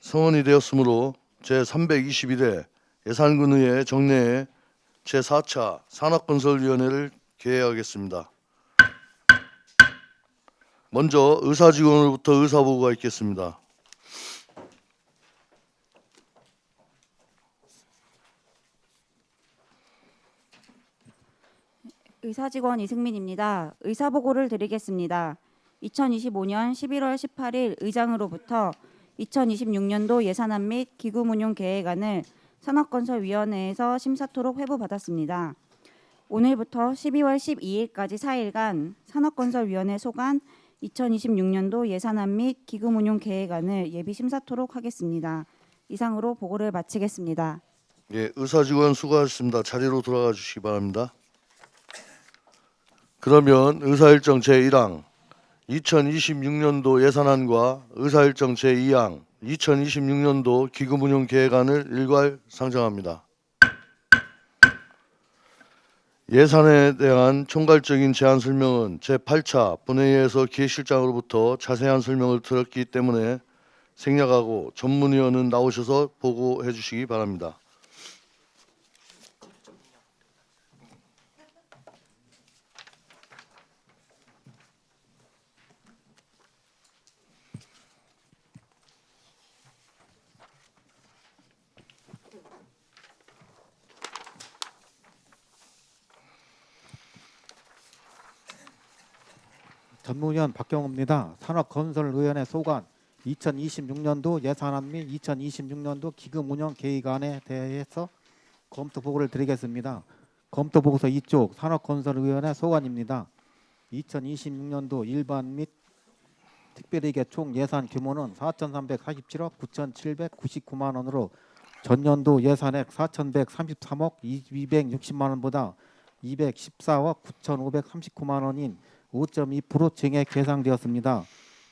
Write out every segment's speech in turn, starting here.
성원이 되었으므로 제321회 예산군의회 정례에 제4차 산업건설위원회를 개회하겠습니다. 먼저 의사직원으로부터 의사보고가 있겠습니다. 의사직원 이승민입니다. 의사보고를 드리겠습니다. 2025년 11월 18일 의장으로부터 2026년도 예산안 및 기금운용 계획안을 산업건설위원회에서 심사토록 회부받았습니다. 오늘부터 12월 12일까지 4일간 산업건설위원회 소관 2026년도 예산안 및 기금운용 계획안을 예비 심사토록 하겠습니다. 이상으로 보고를 마치겠습니다. 예, 의사직원 수고하셨습니다. 자리로 돌아가 주시기 바랍니다. 그러면 의사일정 제1항 2026년도 예산안과 의사일정 제2항 2026년도 기금운용 계획안을 일괄 상정합니다. 예산에 대한 총괄적인 제안 설명은 제8차 본회의에서 기획실장으로부터 자세한 설명을 들었기 때문에 생략하고 전문위원은 나오셔서 보고해 주시기 바랍니다. 전문위원 박경호입니다. 산업건설위원회 소관 2026년도 예산안 및 2026년도 기금운용 계획안에 대해서 검토 보고를 드리겠습니다. 검토 보고서 2쪽 산업건설위원회 소관입니다. 2026년도 일반 및 특별회계 총 예산 규모는 4,347억 9,799만 원으로 전년도 예산액 4,133억 260만 원보다 214억 9,539만 원인 5.2% 증액 예상되었습니다.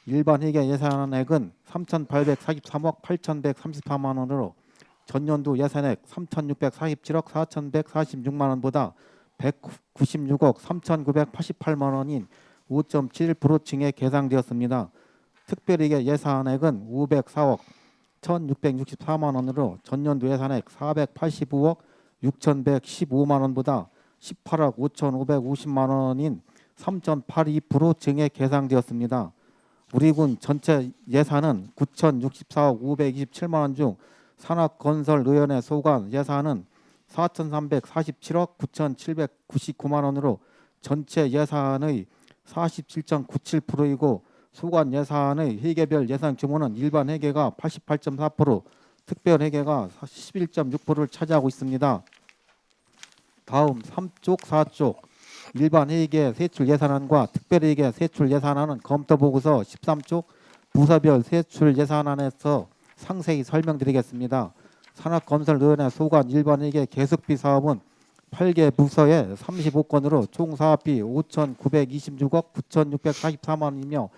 일반 회계 예산액은 3,843억 8,134만 원으로 전년도 예산액 3,647억 4,146만 원보다 196억 3,988만 원인 5.7% 증액 예상되었습니다. 특별회계 예산액은 504억 1,664만 원으로 전년도 예산액 485억 6,115만 원보다 18억 5,550만 원인 3.82% 증액 예상되었습니다. 우리군 전체 예산은 9,064억 527만 원 중 산업건설위원회 소관 예산은 4,347억 9,799만 원으로 전체 예산의 47.97%이고 소관 예산의 회계별 예산 규모는 일반 회계가 88.4%, 특별 회계가 11.6%를 차지하고 있습니다. 다음 3쪽, 4쪽 일반 회계 세출 예산안과 특별 회계 세출 예산안은 검토 보고서 13쪽 부서별 세출 예산안에서 상세히 설명드리겠습니다. 산업건설위원회 소관 일반 회계 계속비 사업은 8개 부서에 35건으로 총 사업비 5,926억 9,644만 원이며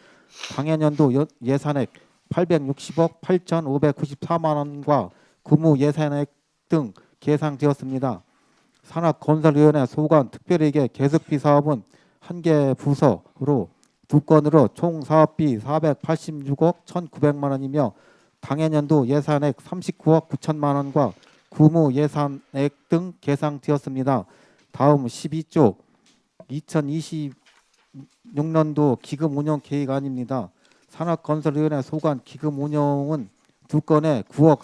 당해년도 예산액 860억 8,594만 원과 구무 예산액 등 계상되었습니다. 산업건설위원회 소관 특별회계 계속비 사업은 1개 부서로 2건으로 총 사업비 486억 1,900만 원이며 당해년도 예산액 39억 9천만 원과 구무 예산액 등 계상되었습니다. 다음 12쪽 2026년도 기금운용 계획안입니다. 산업건설위원회 소관 기금운용은 2건에 9억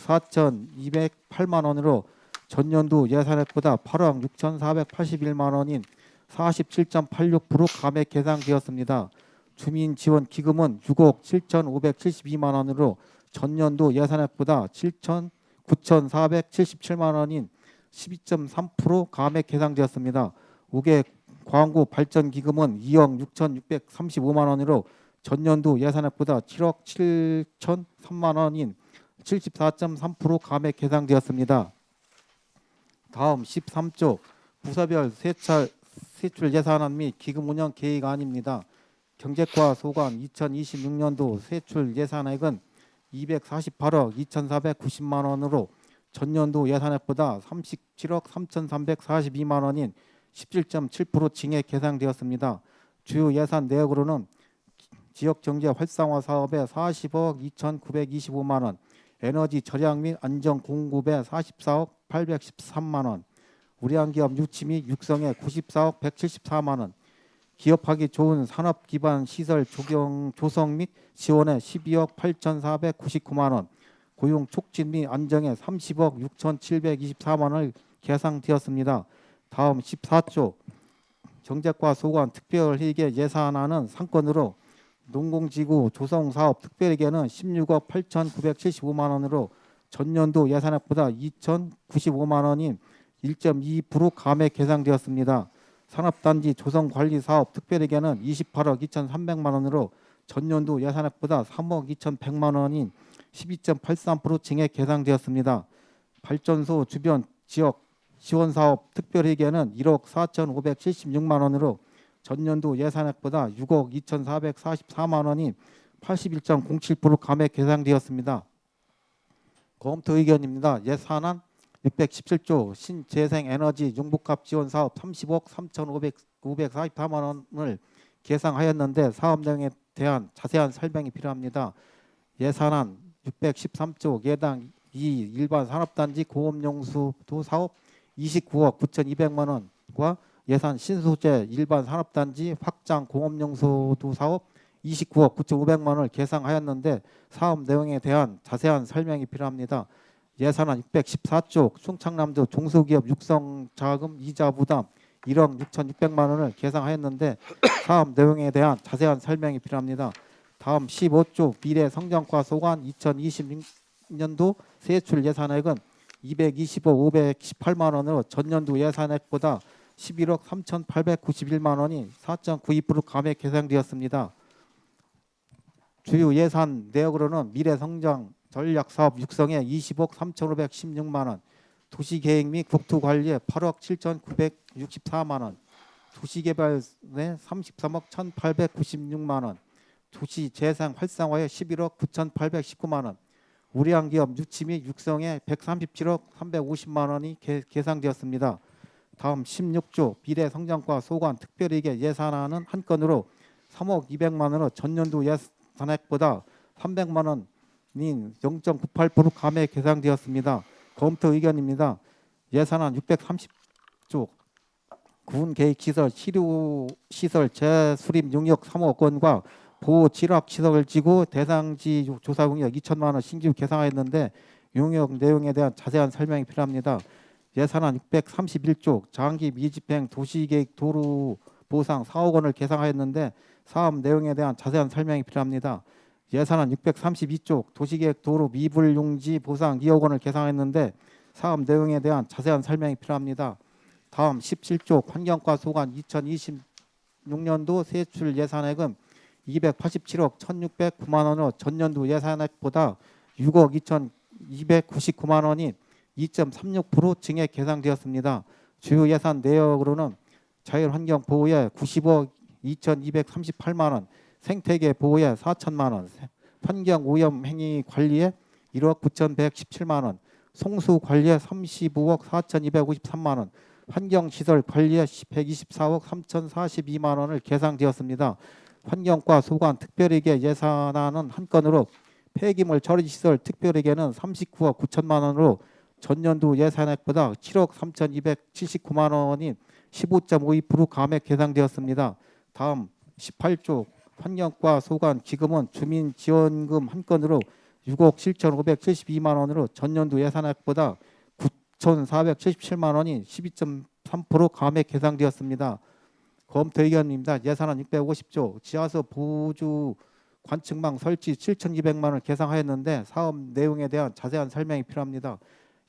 4,208만 원으로 전년도 예산액보다 8억 6,481만 원인 47.86% 감액 계상되었습니다. 주민지원기금은 6억 7,572만 원으로 전년도 예산액보다 9,477만 원인 12.3% 감액 계상되었습니다. 5개 광고 발전기금은 2억 6,635만 원으로 전년도 예산액보다 7억 7,003만 원인 74.3% 감액 계상되었습니다. 다음 13조 부서별 세출 예산안 및 기금운용 계획안입니다. 경제과 소관 2026년도 세출 예산액은 248억 2,490만 원으로 전년도 예산액보다 37억 3,342만 원인 17.7% 증액 계상되었습니다. 주요 예산 내역으로는 지역경제 활성화 사업에 40억 2,925만 원, 에너지 절약 및 안정 공급에 44억 813만 원, 우량 기업 유치 및 육성에 94억 174만 원, 기업하기 좋은 산업 기반 시설 조성 및 지원에 12억 8,499만 원, 고용 촉진 및 안정에 30억 6,724만 원을 계상되었습니다. 다음 14조 경제과 소관 특별회계 예산안은 상권으로 농공지구 조성사업 특별회계는 16억 8,975만 원으로 전년도 예산액보다 2,095만 원인 1.2% 감액 계상되었습니다. 산업단지 조성관리사업 특별회계는 28억 2,300만 원으로 전년도 예산액보다 3억 2,100만 원인 12.83% 증액 계상되었습니다. 발전소 주변 지역 지원사업 특별회계는 1억 4,576만 원으로 전년도 예산액보다 6억 2,444만 원인 81.07% 감액 계상되었습니다. 검토 의견입니다. 예산안 617조 신재생에너지 융복합 지원사업 30억 3,544만 원을 계상하였는데 사업 내용에 대한 자세한 설명이 필요합니다. 예산안 613조 예당 2 일반 산업단지 공업용수도 사업 29억 9,200만 원과 예산 신소재 일반 산업단지 확장 공업용수도 사업 29억 9,500만 원을 계상하였는데 사업 내용에 대한 자세한 설명이 필요합니다. 예산안 614조 충청남도 중소기업 육성 자금 이자 부담 1억 6,600만 원을 계상하였는데 사업 내용에 대한 자세한 설명이 필요합니다. 다음 15조 미래성장과 소관 2026년도 세출 예산액은 220억 518만 원으로 전년도 예산액보다 11억 3,891만 원이 4.92% 감액 계상되었습니다. 주요 예산 내역으로는 미래성장 전략사업 육성에 20억 3,516만 원, 도시계획 및 국토관리에 8억 7,964만 원, 도시개발에 33억 1,896만 원, 도시재생 활성화에 11억 9,819만 원, 우량기업 유치 및 육성에 137억 350만 원이 계상되었습니다. 다음 16조 미래성장과 소관 특별회계 예산안은 한 건으로 3억 200만 원으로 전년도 예산액보다 300만 원인 0.98% 감액 계상되었습니다. 검토 의견입니다. 예산안 630조 군계획시설 치료시설 재수립 용역 3억 원과 보호질학시설지구 대상지 조사 공약 2천만 원 신규 계상하였는데 용역 내용에 대한 자세한 설명이 필요합니다. 예산안 631조 장기 미집행 도시계획 도로 보상 4억 원을 계상하였는데 사업 내용에 대한 자세한 설명이 필요합니다. 예산안 632조 도시계획 도로 미불용지 보상 2억 원을 계상했는데 사업 내용에 대한 자세한 설명이 필요합니다. 다음 17조 환경과 소관 2026년도 세출 예산액은 287억 1,609만 원으로 전년도 예산액보다 6억 2,299만 원이 2.36% 증액 계상되었습니다. 주요 예산 내역으로는 자연환경 보호에 90억 2,238만 원, 생태계 보호에 4천만 원, 환경오염 행위 관리에 1억 9,117만 원, 송수 관리에 35억 4,253만 원, 환경시설 관리에 124억 3,042만 원을 계상되었습니다. 환경과 소관 특별회계 예산안은 한 건으로 폐기물 처리시설 특별회계는 39억 9천만 원으로 전년도 예산액보다 7억 3,279만 원이 15.52% 감액 계상되었습니다. 다음 18조 환경과 소관 기금은 주민지원금 한 건으로 6억 7,572만 원으로 전년도 예산액보다 9,477만 원이 12.3% 감액 계상되었습니다. 검토 의견입니다. 예산안 650조 지하수 보조 관측망 설치 7,200만 원을 계상하였는데 사업 내용에 대한 자세한 설명이 필요합니다.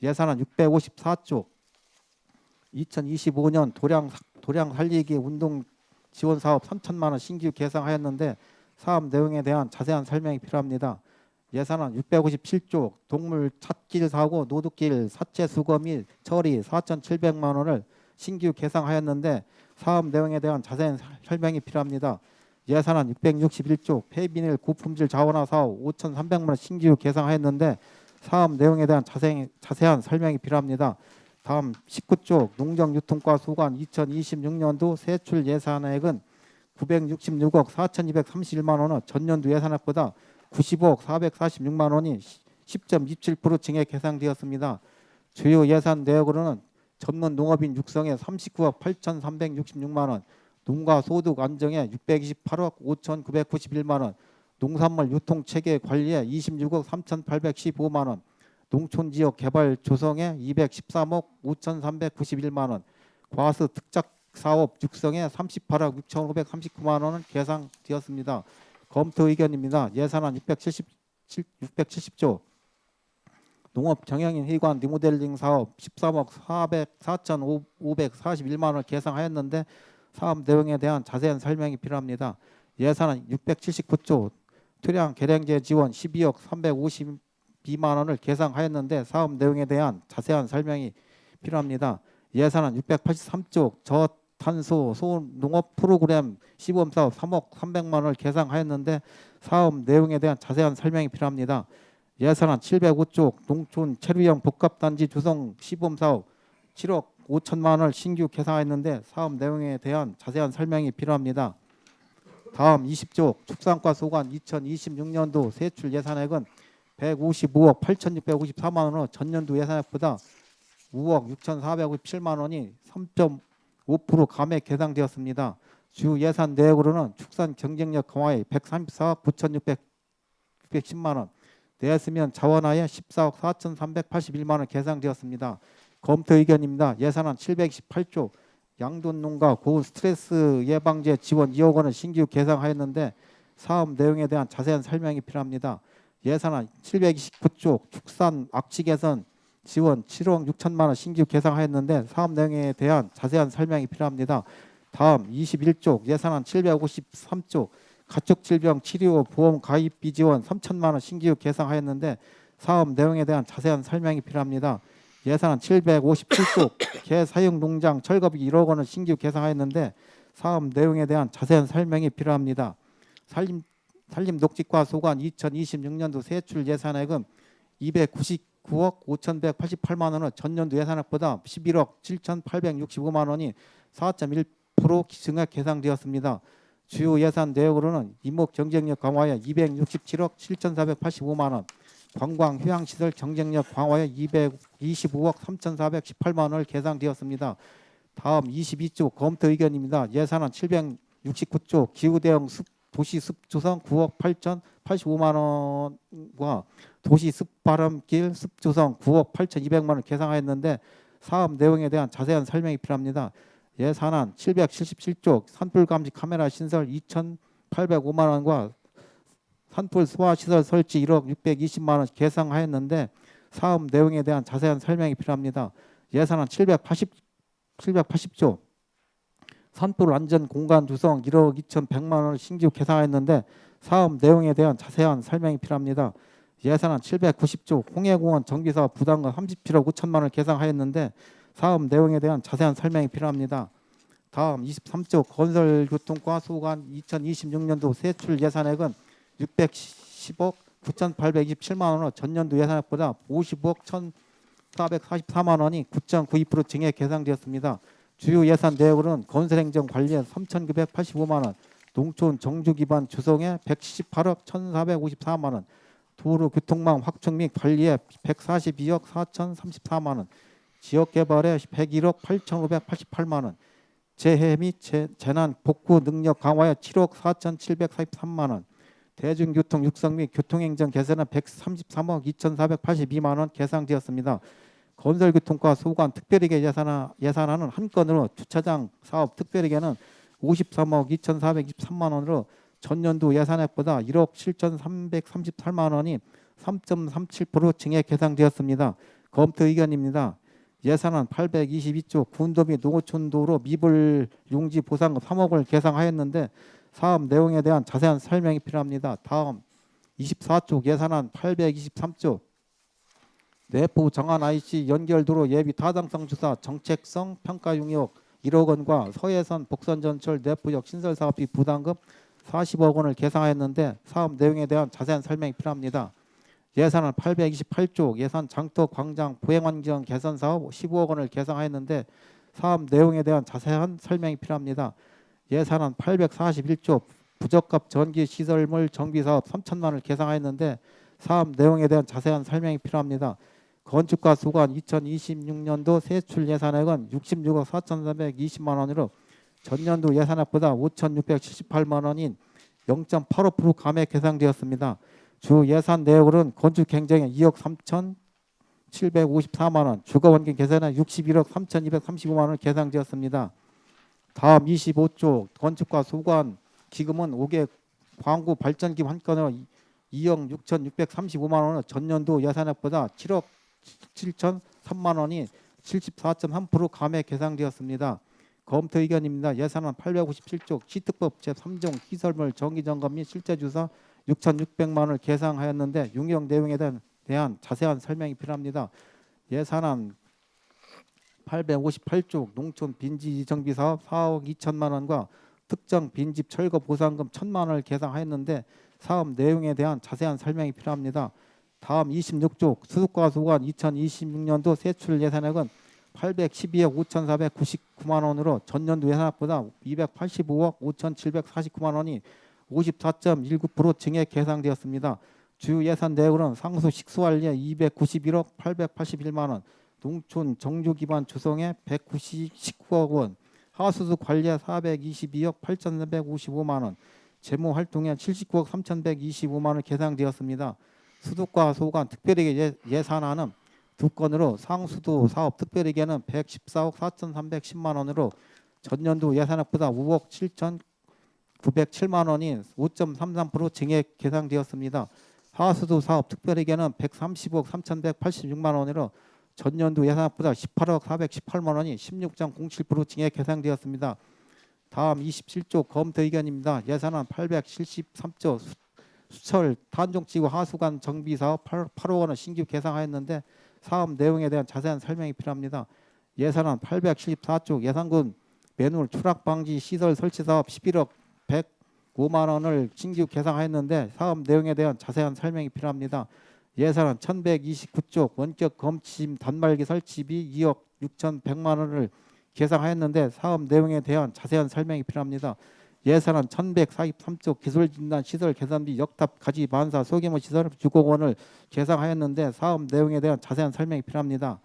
예산안 654조 2025년 도량 살리기 운동 지원 사업 3천만 원 신규 계상하였는데 사업 내용에 대한 자세한 설명이 필요합니다. 예산안 657조 동물 찾길 사고 노두길 사체 수거 및 처리 4,700만 원을 신규 계상하였는데 사업 내용에 대한 자세한 설명이 필요합니다. 예산안 661조 폐비닐 고품질 자원화 사업 5,300만 원 신규 계상하였는데 사업 내용에 대한 자세한 설명이 필요합니다. 다음 19조 농정유통과 소관 2026년도 세출 예산액은 966억 4,231만 원은 전년도 예산액보다 90억 446만 원이 10.27% 증액 계상되었습니다. 주요 예산 내역으로는 전문 농업인 육성에 39억 8,366만 원, 농가 소득 안정에 628억 5,991만 원, 농산물 유통 체계 관리에 26억 3,815만 원, 농촌 지역 개발 조성에 213억 5,391만 원, 과수 특작 사업 육성에 38억 6,539만 원은 계상되었습니다. 검토 의견입니다. 예산안 670조, 농업 경영인 회관 리모델링 사업 13억 4,541만 원을 계상하였는데 사업 내용에 대한 자세한 설명이 필요합니다. 예산안 679조, 투량 계량제 지원 12억 352만 원을 계상하였는데 사업 내용에 대한 자세한 설명이 필요합니다. 예산안 683조, 저탄소 소농업 프로그램 시범 사업 3억 300만 원을 계상하였는데 사업 내용에 대한 자세한 설명이 필요합니다. 예산안 705조, 농촌 체류형 복합단지 조성 시범 사업 7억 5천만 원을 신규 계상했는데 사업 내용에 대한 자세한 설명이 필요합니다. 다음 20조, 축산과 소관 2026년도 세출 예산액은 155억 8,654만 원으로 전년도 예산액보다 5억 6,457만 원이 3.5% 감액 계상되었습니다. 주 예산 내역으로는 축산 경쟁력 강화에 134억 9,610만 원, 내수면 자원화에 14억 4,381만 원 계상되었습니다. 검토 의견입니다. 예산안 728조, 양돈 농가 고온 스트레스 예방제 지원 2억 원을 신규 계상하였는데 사업 내용에 대한 자세한 설명이 필요합니다. 예산안 729조, 축산 악취 개선 지원 7억 6천만 원 신규 계상하였는데 사업 내용에 대한 자세한 설명이 필요합니다. 다음 21조, 예산안 753조, 가축질병 치료 보험 가입비 지원 3천만 원 신규 계상하였는데 사업 내용에 대한 자세한 설명이 필요합니다. 예산안 757조, 개 사육 농장 철거비 1억 원을 신규 계상하였는데 사업 내용에 대한 자세한 설명이 필요합니다. 산림녹지과 소관 2026년도 세출 예산액은 299억 5,188만 원은 전년도 예산액보다 11억 7,865만 원이 4.1% 증액 계상되었습니다. 주요 예산 내역으로는 이목 경쟁력 강화에 267억 7,485만 원, 관광 휴양시설 경쟁력 강화에 225억 3,418만 원을 계상되었습니다. 다음 22조 검토 의견입니다. 예산안 769조, 기후대응 도시 습조성 9억 8,085만 원과 도시 습바람길 습조성 9억 8,200만 원 계상하였는데 사업 내용에 대한 자세한 설명이 필요합니다. 예산안 777조, 산불 감지 카메라 신설 2,805만 원과 산불 소화 시설 설치 1억 620만 원 계상하였는데 사업 내용에 대한 자세한 설명이 필요합니다. 예산안 780조, 산불 안전 공간 조성 1억 2,100만 원을 신규 계상하였는데 사업 내용에 대한 자세한 설명이 필요합니다. 예산안 790조, 홍해공원 정비사업 부담금 37억 5천만 원을 계상하였는데 사업 내용에 대한 자세한 설명이 필요합니다. 다음 23조, 건설교통과 소관 2026년도 세출 예산액은 610억 9,827만 원으로 전년도 예산액보다 50억 1,444만 원이 9.92% 증액 계상되었습니다. 주요 예산 내역으로는 건설행정 관리에 3,985만 원, 농촌 정주 기반 조성에 178억 1,454만 원, 도로 교통망 확충 및 관리에 142억 4,034만 원, 지역개발에 101억 8,588만 원, 재해 및 재난 복구 능력 강화에 7억 4,743만 원, 대중교통 육성 및 교통행정 개선에 133억 2,482만 원 계상되었습니다. 건설교통과 소관 특별회계 예산안은 한 건으로 주차장 사업 특별회계는 53억 2,423만 원으로 전년도 예산액보다 1억 7,338만 원이 3.37% 증액 계상되었습니다. 검토 의견입니다. 예산안 822조, 군도 및 농어촌 도로 미불 용지 보상금 3억을 계상하였는데 사업 내용에 대한 자세한 설명이 필요합니다. 다음 24조, 예산안 823조, 내부 정안 IC 연결도로 예비 타당성 조사 정책성 평가 용역 1억 원과 서해선 복선전철 내부역 신설사업비 부담금 40억 원을 계상하였는데 사업 내용에 대한 자세한 설명이 필요합니다. 예산안 828조, 예산 장터 광장 보행환경 개선 사업 15억 원을 계상하였는데 사업 내용에 대한 자세한 설명이 필요합니다. 예산안 841조, 부적합 전기 시설물 정비 사업 3천만 원을 계상하였는데 사업 내용에 대한 자세한 설명이 필요합니다. 건축과 수관 2026년도 세출 예산액은 66억 4,420만 원으로 전년도 예산액보다 5,678만 원인 0.85% 감액 계상되었습니다. 주 예산 내역으로는 건축 행정에 2억 3,754만 원, 주거환경 개선에 61억 3,235만 원 계상되었습니다. 다음 25조 건축과 소관 기금은 5개 광구 발전기 한 건으로 2억 6,635만 원은 전년도 예산액보다 7억 7,003만 원이 74.3% 감액 계상되었습니다. 검토 의견입니다. 예산안 857조 시특법 제3종 시설물 정기점검 및 실제주사 6,600만 원을 계상하였는데 용역 내용에 대한 자세한 설명이 필요합니다. 예산안 858조 농촌 빈집 정비 사업 4억 2천만 원과 특정 빈집 철거 보상금 1,000만 원을 계상하였는데 사업 내용에 대한 자세한 설명이 필요합니다. 다음 26조 수도과 소관 2026년도 세출 예산액은 812억 5,499만 원으로 전년도 예산액보다 285억 5,749만 원이 54.19% 증액 계상되었습니다. 주 예산 내역으로는 상수 식수관리에 291억 881만 원, 농촌 정주 기반 조성에 119억 원, 하수수 관리에 422억 8,455만 원, 재무 활동에 79억 3,125만 원 계상되었습니다. 수도과 소관 특별회계 예산안은 두 건으로 상수도 사업 특별회계는 114억 4,310만 원으로 전년도 예산액보다 5억 7,907만 원인 5.33% 증액 계상되었습니다. 하수도 사업 특별회계는 130억 3,186만 원으로 전년도 예산액보다 18억 418만 원이 16.07% 증액 계상되었습니다. 다음 27조 검토 의견입니다. 예산안 873조 수철 탄종지구 하수관 정비 사업 8억 원을 신규 계상하였는데 사업 내용에 대한 자세한 설명이 필요합니다. 예산안 874조 예산군 매눌 추락 방지 시설 설치 사업 11억 105만 원을 신규 계상하였는데 사업 내용에 대한 자세한 설명이 필요합니다. 예산안 1129조 원격 검침 단말기 설치비 2억 6,100만 원을 계상하였는데 사업 내용에 대한 자세한 설명이 필요합니다. 예산안 1143조 기술진단 시설 개선비 역탑 가지 반사 소규모 시설 6억 원을 계상하였는데 사업 내용에 대한 자세한 설명이 필요합니다.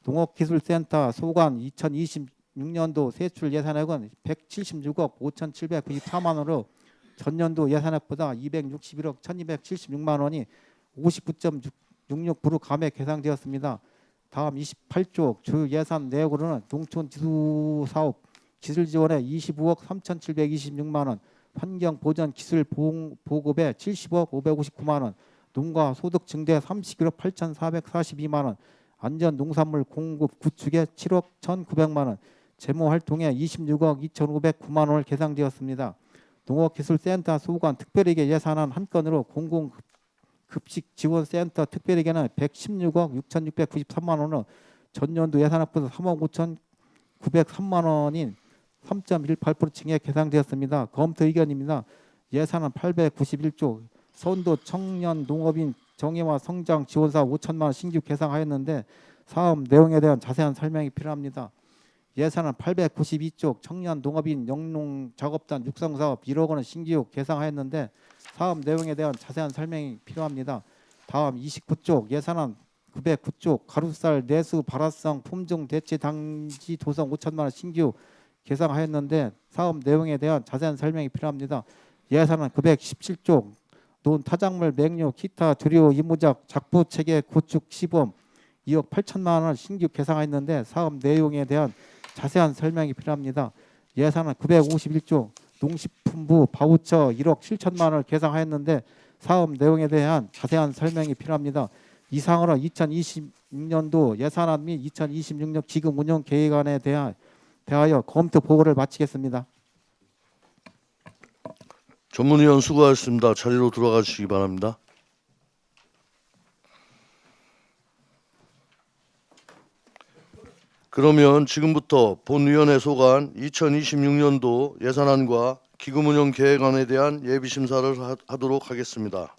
농업기술센터 소관 2026년도 세출 예산액은 176억 5,794만 원으로 전년도 예산액보다 261억 1,276만 원이 59.66% 감액 계상되었습니다. 다음 28조 주 예산 내역으로는 농촌 지수 사업 기술 지원에 25억 3,726만 원, 환경 보전 기술 보급에 70억 559만 원, 농가 소득 증대 31억 8,442만 원, 안전 농산물 공급 구축에 7억 1,900만 원, 재무 활동에 26억 2,509만 원을 계상되었습니다. 농업기술센터 소관 특별회계 예산안 한 건으로 공공급식 지원센터 특별회계는 116억 6,693만 원으로 전년도 예산액보다 3억 5,903만 원인 3.18% 증액 계상되었습니다. 검토 의견입니다. 예산안 891조 선도 청년 농업인 정예와 성장 지원사 5천만 원 신규 계상하였는데 사업 내용에 대한 자세한 설명이 필요합니다. 예산안 892조 청년 농업인 영농 작업단 육성 사업 1억 원을 신규 계상하였는데 사업 내용에 대한 자세한 설명이 필요합니다. 다음 29조 예산안 909조 가루쌀 내수 발화성 품종 대체 당지 도성 5천만 원 신규 계상하였는데 사업 내용에 대한 자세한 설명이 필요합니다. 예산안 917조 논 타작물 맹류 기타 주류 이무작 작부 체계 구축 시범 2억 8천만 원을 신규 계상하였는데 사업 내용에 대한 자세한 설명이 필요합니다. 예산안 951조 농식품부 바우처 1억 7천만 원을 계상하였는데 사업 내용에 대한 자세한 설명이 필요합니다. 이상으로 2026년도 예산안 및 2026년 기금 운영 계획안에 대하여 검토 보고를 마치겠습니다. 전문위원 수고하셨습니다. 자리로 돌아가 주시기 바랍니다. 그러면 지금부터 본위원회 소관 2026년도 예산안과 기금운용 계획안에 대한 예비심사를 하도록 하겠습니다.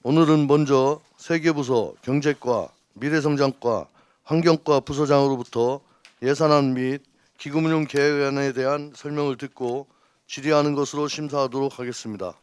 오늘은 먼저 세계부서 경제과, 미래성장과, 환경과 부서장으로부터 예산안 및 기금운용 계획안에 대한 설명을 듣고 질의하는 것으로 심사하도록 하겠습니다.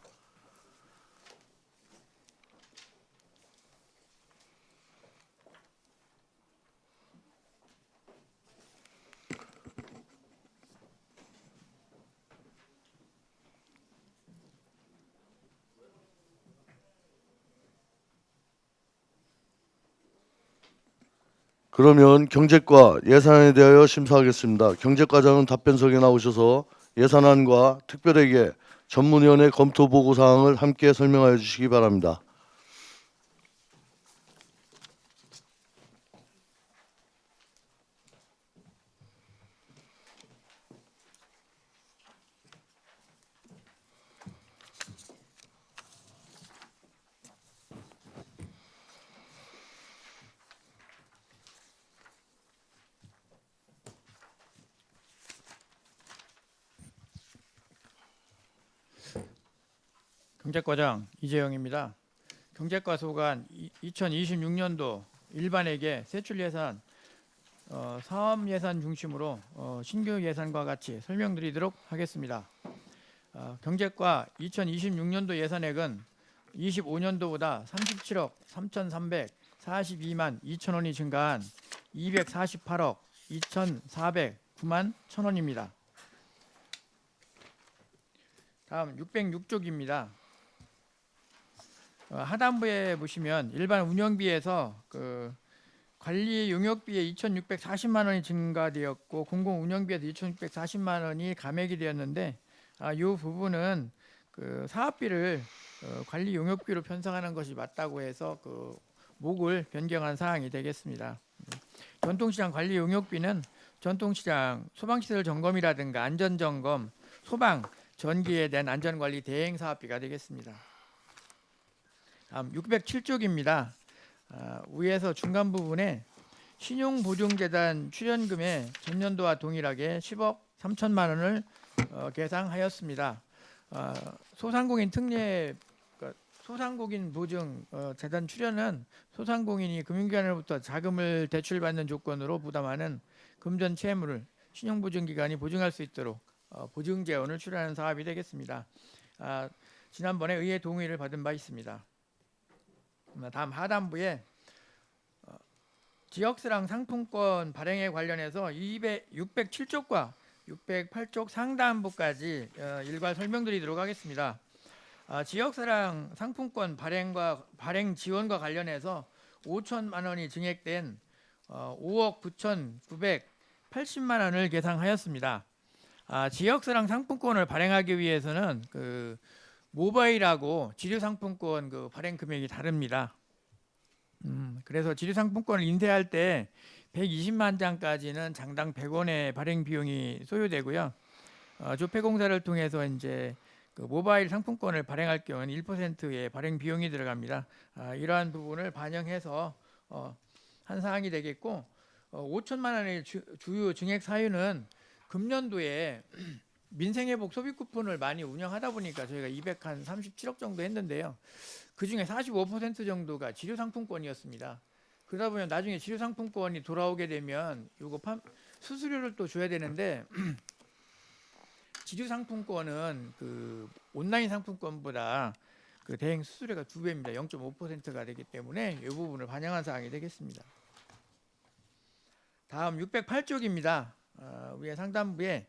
그러면 경제과 예산에 대하여 심사하겠습니다. 경제과장은 답변석에 나오셔서 예산안과 특별회계 전문위원회 검토 보고 사항을 함께 설명하여 주시기 바랍니다. 경제과장 이재영입니다. 경제과 소관 2026년도 일반회계 세출 예산 사업 예산 중심으로 신규 예산과 같이 설명드리도록 하겠습니다. 경제과 2026년도 예산액은 25년도보다 37억 3,342만 2천 원이 증가한 248억 2,409만 1천 원입니다. 다음 606쪽입니다. 하단부에 보시면 일반 운영비에서 관리 용역비에 2,640만 원이 증가되었고 공공 운영비에서 2,640만 원이 감액이 되었는데 이 부분은 사업비를 관리 용역비로 편성하는 것이 맞다고 해서 목을 변경한 사항이 되겠습니다. 전통시장 관리 용역비는 전통시장 소방시설 점검이라든가 안전점검, 소방, 전기에 대한 안전관리 대행 사업비가 되겠습니다. 다음 607쪽입니다. 위에서 중간 부분에 신용보증재단 출연금의 전년도와 동일하게 10억 3천만 원을 계상하였습니다. 소상공인 특례 소상공인 보증 재단 출연은 소상공인이 금융기관으로부터 자금을 대출받는 조건으로 부담하는 금전 채무를 신용보증기관이 보증할 수 있도록 보증재원을 출연하는 사업이 되겠습니다. 지난번에 의회 동의를 받은 바 있습니다. 다음 하단부에 지역사랑 상품권 발행에 관련해서 607쪽과 608쪽 상단부까지 일괄 설명드리도록 하겠습니다. 지역사랑 상품권 발행 지원과 관련해서 5천만 원이 증액된 5억 9,980만 원을 계상하였습니다. 지역사랑 상품권을 발행하기 위해서는 모바일하고 지류상품권 발행 금액이 다릅니다. 그래서 지류상품권을 인쇄할 때 120만 장까지는 장당 100원의 발행 비용이 소요되고요. 조폐공사를 통해서 이제 모바일 상품권을 발행할 경우는 1%의 발행 비용이 들어갑니다. 이러한 부분을 반영해서 한 사항이 되겠고 5천만 원의 주요 증액 사유는 금년도에 민생회복 소비 쿠폰을 많이 운영하다 보니까 저희가 237억 정도 했는데요. 그중에 45% 정도가 지류상품권이었습니다. 그러다 보면 나중에 지류상품권이 돌아오게 되면 이거 수수료를 또 줘야 되는데 지류상품권은 온라인 상품권보다 대행 수수료가 2배입니다. 0.5%가 되기 때문에 이 부분을 반영한 사항이 되겠습니다. 다음 608쪽입니다. 위에 상단부에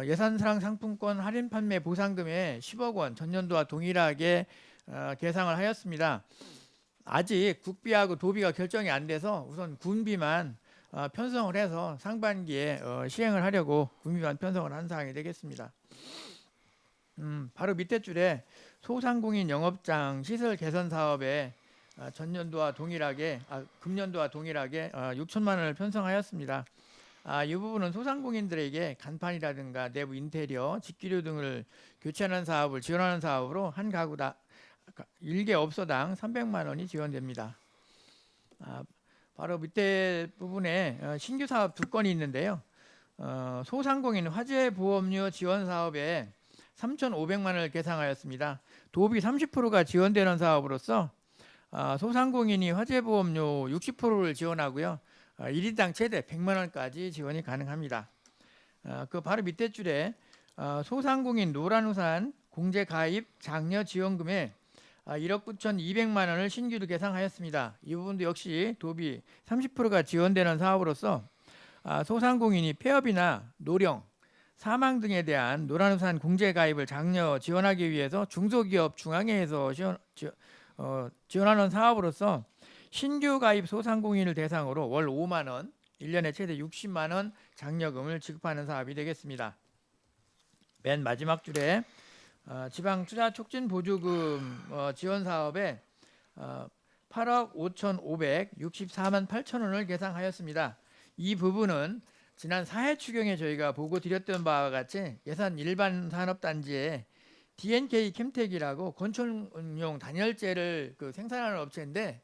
예산사랑 상품권 할인 판매 보상금의 10억 원 전년도와 동일하게 계상을 하였습니다. 아직 국비하고 도비가 결정이 안 돼서 우선 군비만 편성을 해서 상반기에 시행을 하려고 군비만 편성을 한 사항이 되겠습니다. 바로 밑에 줄에 소상공인 영업장 시설 개선 사업에 전년도와 동일하게 금년도와 동일하게 6천만 원을 편성하였습니다. 이 부분은 소상공인들에게 간판이라든가 내부 인테리어, 직기류 등을 교체하는 사업을 지원하는 사업으로 한 가구당 1개 업소당 300만 원이 지원됩니다. 바로 밑에 부분에 신규 사업 2건이 있는데요. 소상공인 화재보험료 지원 사업에 3,500만 원을 계상하였습니다. 도비 30%가 지원되는 사업으로서 소상공인이 화재보험료 60%를 지원하고요. 1인당 최대 100만 원까지 지원이 가능합니다. 바로 밑에 줄에 소상공인 노란우산 공제 가입 장려 지원금에 1억 9,200만 원을 신규로 계상하였습니다. 이 부분도 역시 도비 30%가 지원되는 사업으로서 소상공인이 폐업이나 노령, 사망 등에 대한 노란우산 공제 가입을 장려 지원하기 위해서 중소기업 중앙회에서 지원하는 사업으로서 신규 가입 소상공인을 대상으로 월 5만 원, 1년에 최대 60만 원 장려금을 지급하는 사업이 되겠습니다. 맨 마지막 줄에 지방 투자 촉진 보조금 지원 사업에 8억 5,564만 8천 원을 계상하였습니다. 이 부분은 지난 4회 추경에 저희가 보고 드렸던 바와 같이 예산 일반 산업단지에 D&K 캠텍이라고 건축용 단열재를 생산하는 업체인데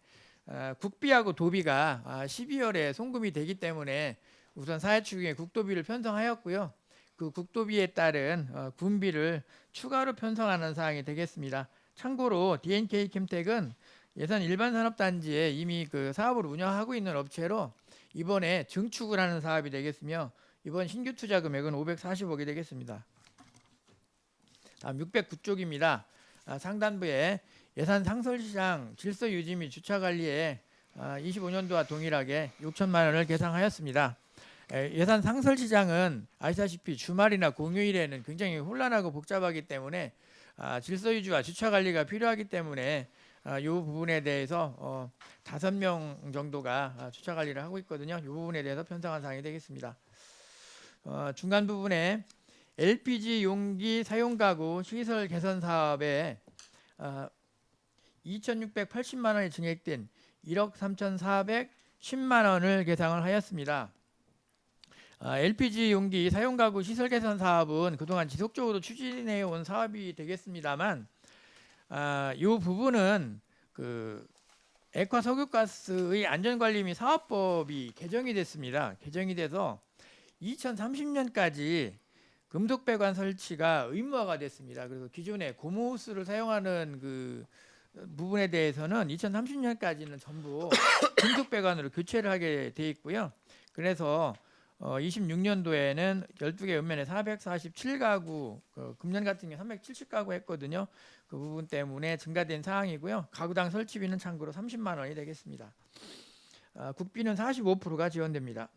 국비하고 도비가 12월에 송금이 되기 때문에 우선 4회 추경에 국도비를 편성하였고요. 그 국도비에 따른 군비를 추가로 편성하는 사항이 되겠습니다. 참고로 D&K 캠텍은 예산 일반 산업단지에 이미 그 사업을 운영하고 있는 업체로 이번에 증축을 하는 사업이 되겠으며 이번 신규 투자 금액은 540억이 되겠습니다. 다음 609쪽입니다. 상단부에 예산 상설시장 질서 유지 및 주차 관리에 25년도와 동일하게 6천만 원을 계상하였습니다. 예산 상설시장은 아시다시피 주말이나 공휴일에는 굉장히 혼란하고 복잡하기 때문에 질서 유지와 주차 관리가 필요하기 때문에 이 부분에 대해서 5명 정도가 주차 관리를 하고 있거든요. 이 부분에 대해서 편성한 사항이 되겠습니다. 중간 부분에 LPG 용기 사용 가구 시설 개선 사업에 2,680만 원이 증액된 1억 3,410만 원을 계상을 하였습니다. LPG 용기 사용 가구 시설 개선 사업은 그동안 지속적으로 추진해 온 사업이 되겠습니다만 이 부분은 그 액화 석유가스의 안전관리 및 사업법이 개정이 됐습니다. 개정이 돼서 2030년까지 금속 배관 설치가 의무화가 됐습니다. 그래서 기존에 고무호스를 사용하는 그 부분에 대해서는 2030년까지는 전부 금속 배관으로 교체를 하게 돼 있고요. 그래서 26년도에는 12개 읍면에 447가구, 금년 같은 경우 370가구 했거든요. 그 부분 때문에 증가된 사항이고요. 가구당 설치비는 참고로 30만 원이 되겠습니다. 국비는 45%가 지원됩니다.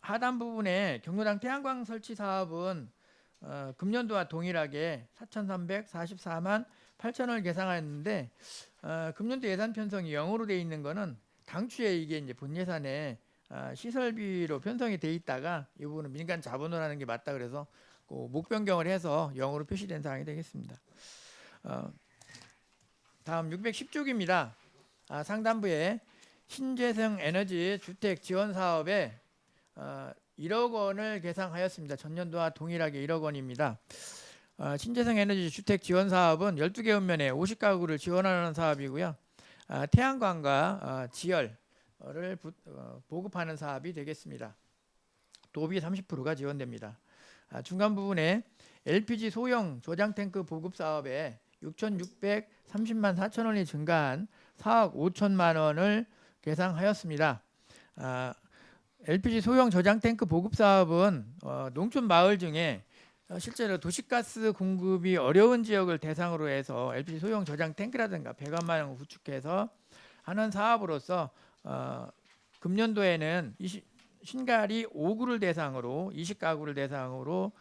하단 부분에 경로당 태양광 설치 사업은 금년도와 동일하게 4,344만 8천 원을 계상하였는데 금년도 예산 편성이 0으로 되어 있는 거는 당초에 이게 이제 본 예산에 시설비로 편성이 돼 있다가 이 부분은 민간 자본으로 하는 게 맞다 그래서 목 변경을 해서 0으로 표시된 사항이 되겠습니다. 다음 610쪽입니다. 상단부에 신재생 에너지 주택 지원 사업에 1억 원을 계상하였습니다. 전년도와 동일하게 1억 원입니다. 신재생 에너지 주택 지원 사업은 12개 읍면에 50가구를 지원하는 사업이고요. 태양광과 지열을 보급하는 사업이 되겠습니다. 도비 30%가 지원됩니다. 중간 부분에 LPG 소형 저장 탱크 보급 사업에 6,630만 4천 원이 증가한 4억 5천만 원을 계상하였습니다. LPG 소형 저장 탱크 보급 사업은 농촌 마을 중에 실제로 도시가스 공급이 어려운 지역을 대상으로 해서 LPG 소형 저장 탱크라든가 배관망을 구축해서 하는 사업으로서 금년도에는 신갈이 5구를 대상으로 20가구를 대상으로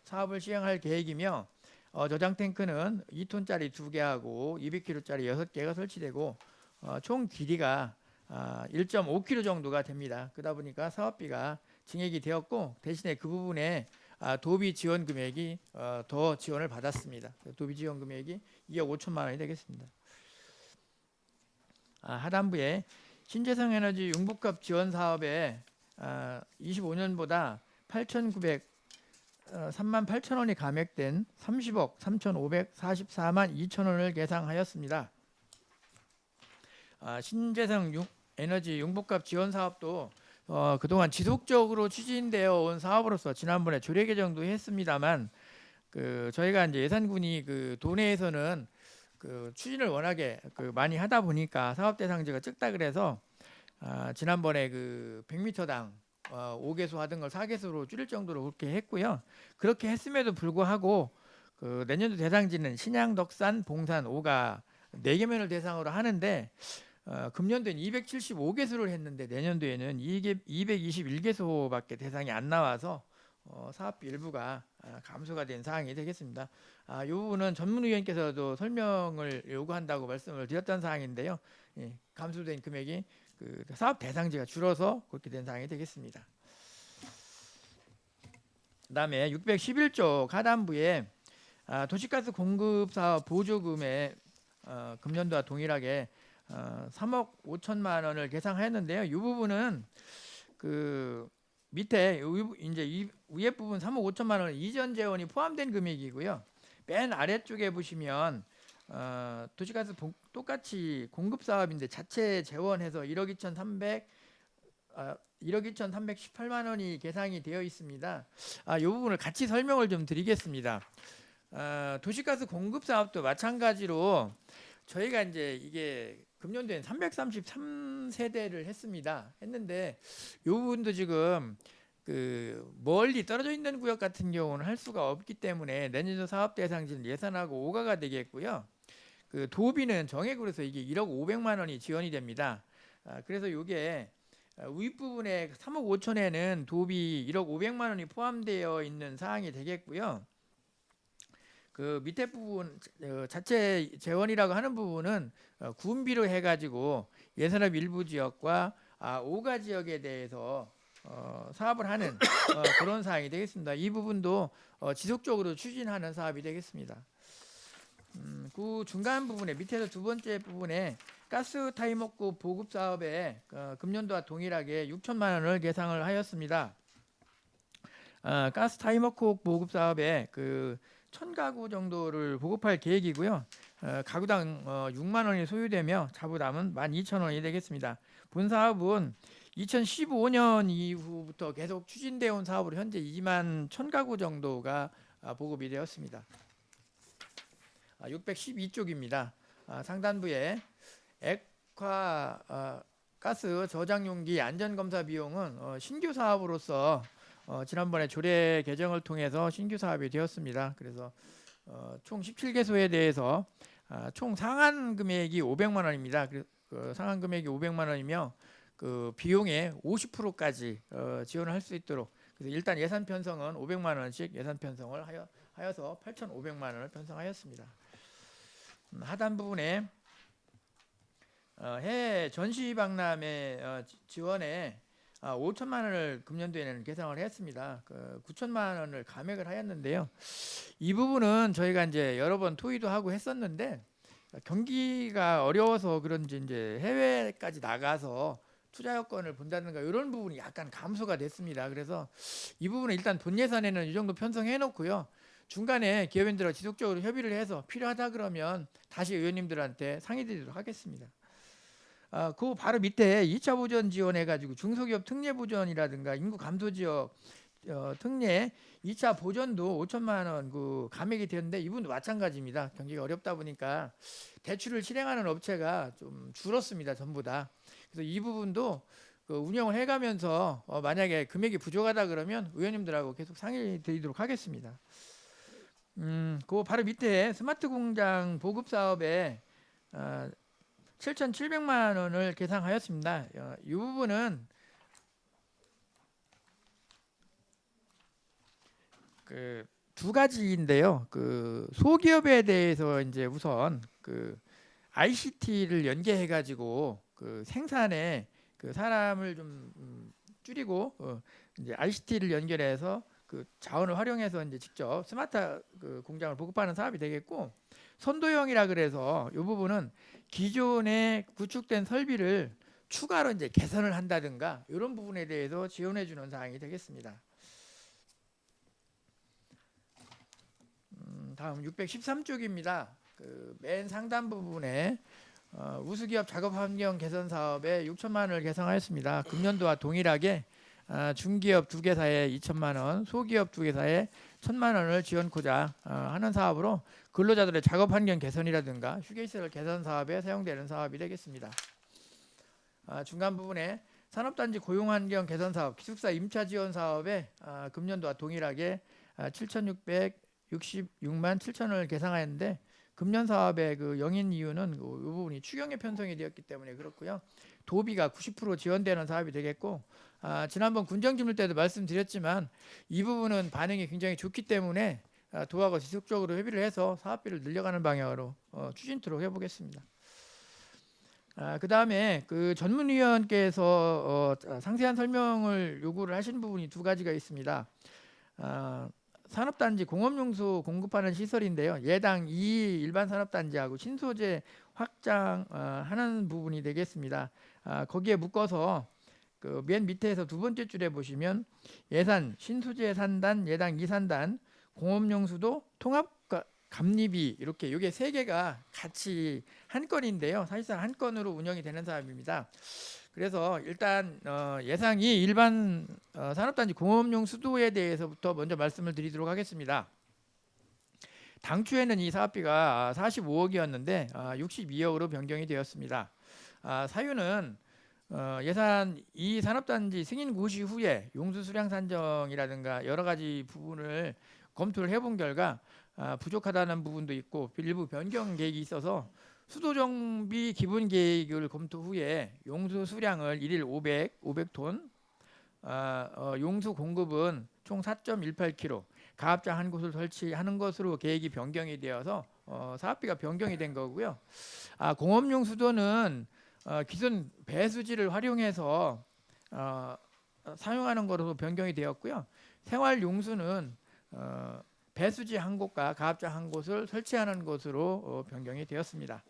사업을 시행할 계획이며 저장 탱크는 2톤짜리 2개하고 200kg짜리 6개가 설치되고 총 길이가 1.5km 정도가 됩니다. 그러다 보니까 사업비가 증액이 되었고 대신에 그 부분에 도비 지원 금액이 더 지원을 받았습니다. 도비 지원 금액이 2억 5천만 원이 되겠습니다. 하단부에 신재생 에너지 융복합 지원 사업에 25년보다 3만 8천 원이 감액된 30억 3,544만 2천 원을 계상하였습니다. 신재생 에너지 융복합 지원 사업도 그동안 지속적으로 추진되어 온 사업으로서 지난번에 조례 개정도 했습니다만 저희가 이제 예산군이 도내에서는 추진을 워낙에 많이 하다 보니까 사업 대상지가 적다 그래서 지난번에 100m당 5개소 하던 걸 4개소로 줄일 정도로 그렇게 했고요. 그렇게 했음에도 불구하고 내년도 대상지는 신양, 덕산, 봉산, 오가 4개면을 대상으로 하는데 금년도에는 275개소를 했는데 내년도에는 221개소밖에 대상이 안 나와서 사업비 일부가 감소가 된 사항이 되겠습니다. 이 부분은 전문위원께서도 설명을 요구한다고 말씀을 드렸던 사항인데요. 예, 감소된 금액이 그 사업 대상지가 줄어서 그렇게 된 사항이 되겠습니다. 그다음에 611조 하단부에 도시가스 공급 사업 보조금의 금년도와 동일하게 3억 5천만 원을 계상하였는데요. 이 부분은 그 밑에 이제 이 위에 부분 3억 5천만 원 이전 재원이 포함된 금액이고요. 맨 아래쪽에 보시면 도시가스 똑같이 공급 사업인데 자체 재원해서 1억 2,318만 원이 계상이 되어 있습니다. 이 부분을 같이 설명을 좀 드리겠습니다. 도시가스 공급 사업도 마찬가지로 저희가 이제 이게 금년도엔 333세대를 했는데 이 부분도 지금 그 멀리 떨어져 있는 구역 같은 경우는 할 수가 없기 때문에 내년도 사업 대상지는 예산하고 오가가 되겠고요. 그 도비는 정액으로서 이게 1억 500만 원이 지원이 됩니다. 그래서 이게 윗부분에 3억 5천에는 도비 1억 500만 원이 포함되어 있는 사항이 되겠고요. 그 밑에 부분 자체 재원이라고 하는 부분은 군비로 해가지고 예산업 일부 지역과 오가 지역에 대해서 사업을 하는 그런 사항이 되겠습니다. 이 부분도 지속적으로 추진하는 사업이 되겠습니다. 그 중간 부분에 밑에서 두 번째 부분에 가스 타임워크 보급 사업에 금년도와 동일하게 6천만 원을 계상을 하였습니다. 가스 타임워크 보급 사업에 그 1,000가구 정도를 보급할 계획이고요. 가구당 6만 원이 소요되며 자부담은 12,000원이 되겠습니다. 본 사업은 2015년 이후부터 계속 추진되어 온 사업으로 현재 2만 1,000가구 정도가 보급이 되었습니다. 612쪽입니다. 상단부에 액화 가스 저장용기 안전검사 비용은 신규 사업으로서 지난번에 조례 개정을 통해서 신규 사업이 되었습니다. 그래서 총 17개소에 대해서 총 상한 금액이 500만 원입니다. 그 상한 금액이 500만 원이며 그 비용의 50%까지 지원을 할 수 있도록 그래서 일단 예산 편성은 500만 원씩 예산 편성을 하여서 8,500만 원을 편성하였습니다. 하단 부분에 해외 전시 박람회 지원에 5천만 원을 금년도에는 계상을 했습니다. 9천만 원을 감액을 하였는데요. 이 부분은 저희가 이제 여러 번 토의도 하고 했었는데 경기가 어려워서 그런지 이제 해외까지 나가서 투자 여건을 본다든가 이런 부분이 약간 감소가 됐습니다. 그래서 이 부분은 일단 본 예산에는 이 정도 편성해 놓고요. 중간에 기업인들과 지속적으로 협의를 해서 필요하다 그러면 다시 의원님들한테 상의드리도록 하겠습니다. 그 바로 밑에 2차 보전 지원해가지고 중소기업 특례 보전이라든가 인구 감소 지역 특례 2차 보전도 5천만 원 그 감액이 되는데 이분도 마찬가지입니다. 경기가 어렵다 보니까 대출을 실행하는 업체가 좀 줄었습니다. 전부 다. 그래서 이 부분도 그 운영을 해가면서 만약에 금액이 부족하다 그러면 의원님들하고 계속 상의 드리도록 하겠습니다. 그 바로 밑에 스마트 공장 보급 사업에 7,700만 원을 계상하였습니다. 이 부분은 그 두 가지인데요. 그 소기업에 대해서 이제 우선 그 ICT를 연계해 가지고 그 생산에 그 사람을 좀 줄이고 이제 ICT를 연결해서 그 자원을 활용해서 이제 직접 스마트 그 공장을 보급하는 사업이 되겠고 선도형이라 그래서 이 부분은 기존에 구축된 설비를 추가로 이제 개선을 한다든가 이런 부분에 대해서 지원해 주는 사항이 되겠습니다. 다음 613쪽입니다. 그 맨 상단 부분에 우수기업 작업 환경 개선 사업에 6천만 원을 계상하였습니다. 금년도와 동일하게 중기업 2개사에 2천만 원, 소기업 2개사에 1,000만 원을 지원코자 하는 사업으로 근로자들의 작업 환경 개선이라든가 휴게시설 개선 사업에 사용되는 사업이 되겠습니다. 중간 부분에 산업단지 고용환경 개선 사업, 기숙사 임차 지원 사업에 금년도와 동일하게 7,666만 7천 원을 계상하였는데 금년 사업의 그 영인 이유는 이 부분이 추경에 편성이 되었기 때문에 그렇고요. 도비가 90% 지원되는 사업이 되겠고, 지난번 군정지물 때도 말씀드렸지만 이 부분은 반응이 굉장히 좋기 때문에 도하고 지속적으로 협의를 해서 사업비를 늘려가는 방향으로 추진토록 해보겠습니다. 그 다음에 그 전문위원께서 상세한 설명을 요구를 하신 부분이 두 가지가 있습니다. 산업단지 공업용수 공급하는 시설인데요. 예당 2 일반 산업단지하고 신소재 확장하는 부분이 되겠습니다. 거기에 묶어서 그 맨 밑에서 두 번째 줄에 보시면 예산 신소재 산단, 예당 2산단, 공업용수도 통합 감리비 이렇게 이게 세 개가 같이 한 건인데요. 사실상 한 건으로 운영이 되는 사업입니다. 그래서 일단 예상이 일반 산업단지 공업용 수도에 대해서부터 먼저 말씀을 드리도록 하겠습니다. 당초에는 이 사업비가 45억이었는데 62억으로 변경이 되었습니다. 사유는 예산 이 산업단지 승인 고시 후에 용수 수량 산정이라든가 여러 가지 부분을 검토를 해본 결과 부족하다는 부분도 있고 일부 변경 계획이 있어서 수도 정비 기본 계획을 검토 후에 용수 수량을 1일 500톤, 용수 공급은 총 4.18km, 가압장 한 곳을 설치하는 것으로 계획이 변경이 되어서 사업비가 변경이 된 거고요. 공업용 수도는 기존 배수지를 활용해서 사용하는 것으로 변경이 되었고요. 생활 용수는 배수지 한 곳과 가압장 한 곳을 설치하는 것으로 변경이 되었습니다.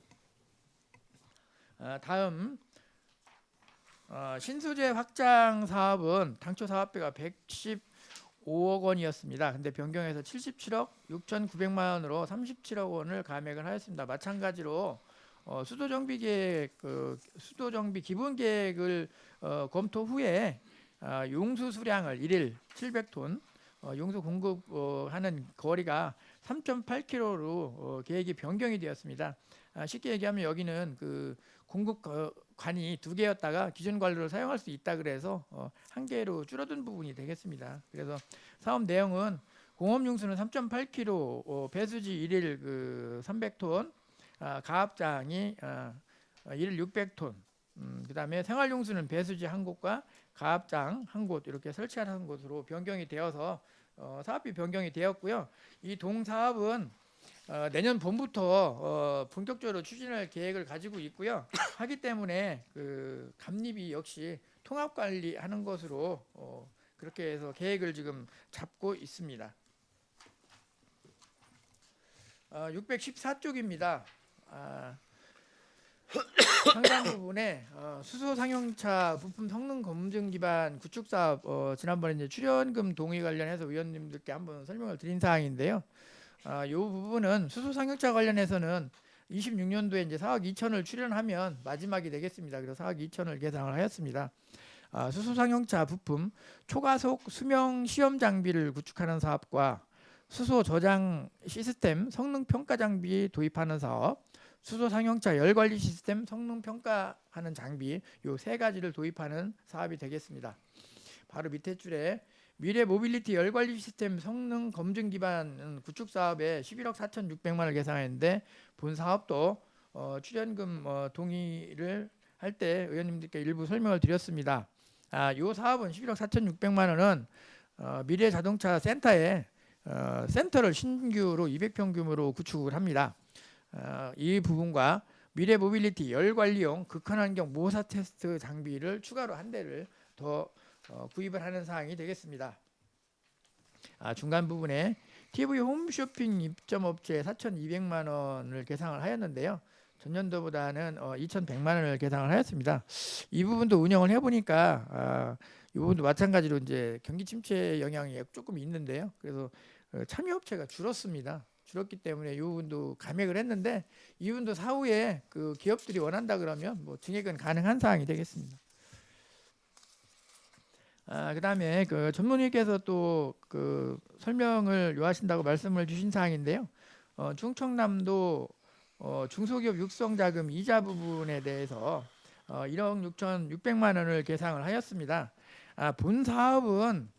다음 신소재 확장 사업은 당초 사업비가 115억 원이었습니다. 근데 변경해서 77억 6,900만 원으로 37억 원을 감액을 하였습니다. 마찬가지로 수도 정비 계획, 수도 정비 기본 계획을 검토 후에 용수 수량을 1일 700톤, 용수 공급하는 거리가 3.8km로 계획이 변경이 되었습니다. 쉽게 얘기하면 여기는 그 공급관이 2개였다가 기존 관로를 사용할 수 있다 그래서 1개로 줄어든 부분이 되겠습니다. 그래서 사업 내용은 공업용수는 3.8km, 배수지 1일 300톤, 가압장이 1일 600톤, 그다음에 생활용수는 배수지 한 곳과 가압장 한 곳 이렇게 설치하는 곳으로 변경이 되어서 사업비 변경이 되었고요. 이 동사업은 내년 봄부터 본격적으로 추진할 계획을 가지고 있고요. 하기 때문에 그 감리비 역시 통합 관리하는 것으로 그렇게 해서 계획을 지금 잡고 있습니다. 614쪽입니다. 상당 부분에 수소 상용차 부품 성능 검증 기반 구축 사업 지난번에 이제 출연금 동의 관련해서 위원님들께 한번 설명을 드린 사항인데요. 이 부분은 수소 상용차 관련해서는 26년도에 이제 4억 2천을 출연하면 마지막이 되겠습니다. 그래서 4억 2천을 계상을 하였습니다. 수소 상용차 부품 초가속 수명 시험 장비를 구축하는 사업과 수소 저장 시스템 성능 평가 장비 도입하는 사업, 수소 상용차 열 관리 시스템 성능 평가하는 장비 요 세 가지를 도입하는 사업이 되겠습니다. 바로 밑에 줄에 미래 모빌리티 열 관리 시스템 성능 검증 기반 구축 사업에 11억 4,600만 원을 계상했는데 본 사업도 출연금 동의를 할 때 의원님들께 일부 설명을 드렸습니다. 요 사업은 11억 4,600만 원은 미래 자동차 센터에 센터를 신규로 200평 규모로 구축을 합니다. 이 부분과 미래 모빌리티 열 관리용 극한환경 모사 테스트 장비를 추가로 한 대를 더 구입을 하는 사항이 되겠습니다. 중간 부분에 TV 홈쇼핑 입점 업체에 4,200만 원을 계상을 하였는데요. 전년도보다는 2,100만 원을 계상을 하였습니다. 이 부분도 운영을 해보니까 이 부분도 마찬가지로 이제 경기 침체 영향이 조금 있는데요. 그래서 참여 업체가 줄었습니다. 줄었기 때문에 이 부분도 감액을 했는데 이 부분도 사후에 그 기업들이 원한다 그러면 뭐 증액은 가능한 사항이 되겠습니다. 그다음에 그 전문의께서 또 그 설명을 요하신다고 말씀을 주신 사항인데요. 충청남도 중소기업 육성 자금 이자 부분에 대해서 1억 6,600만 원을 계상을 하였습니다. 본 사업은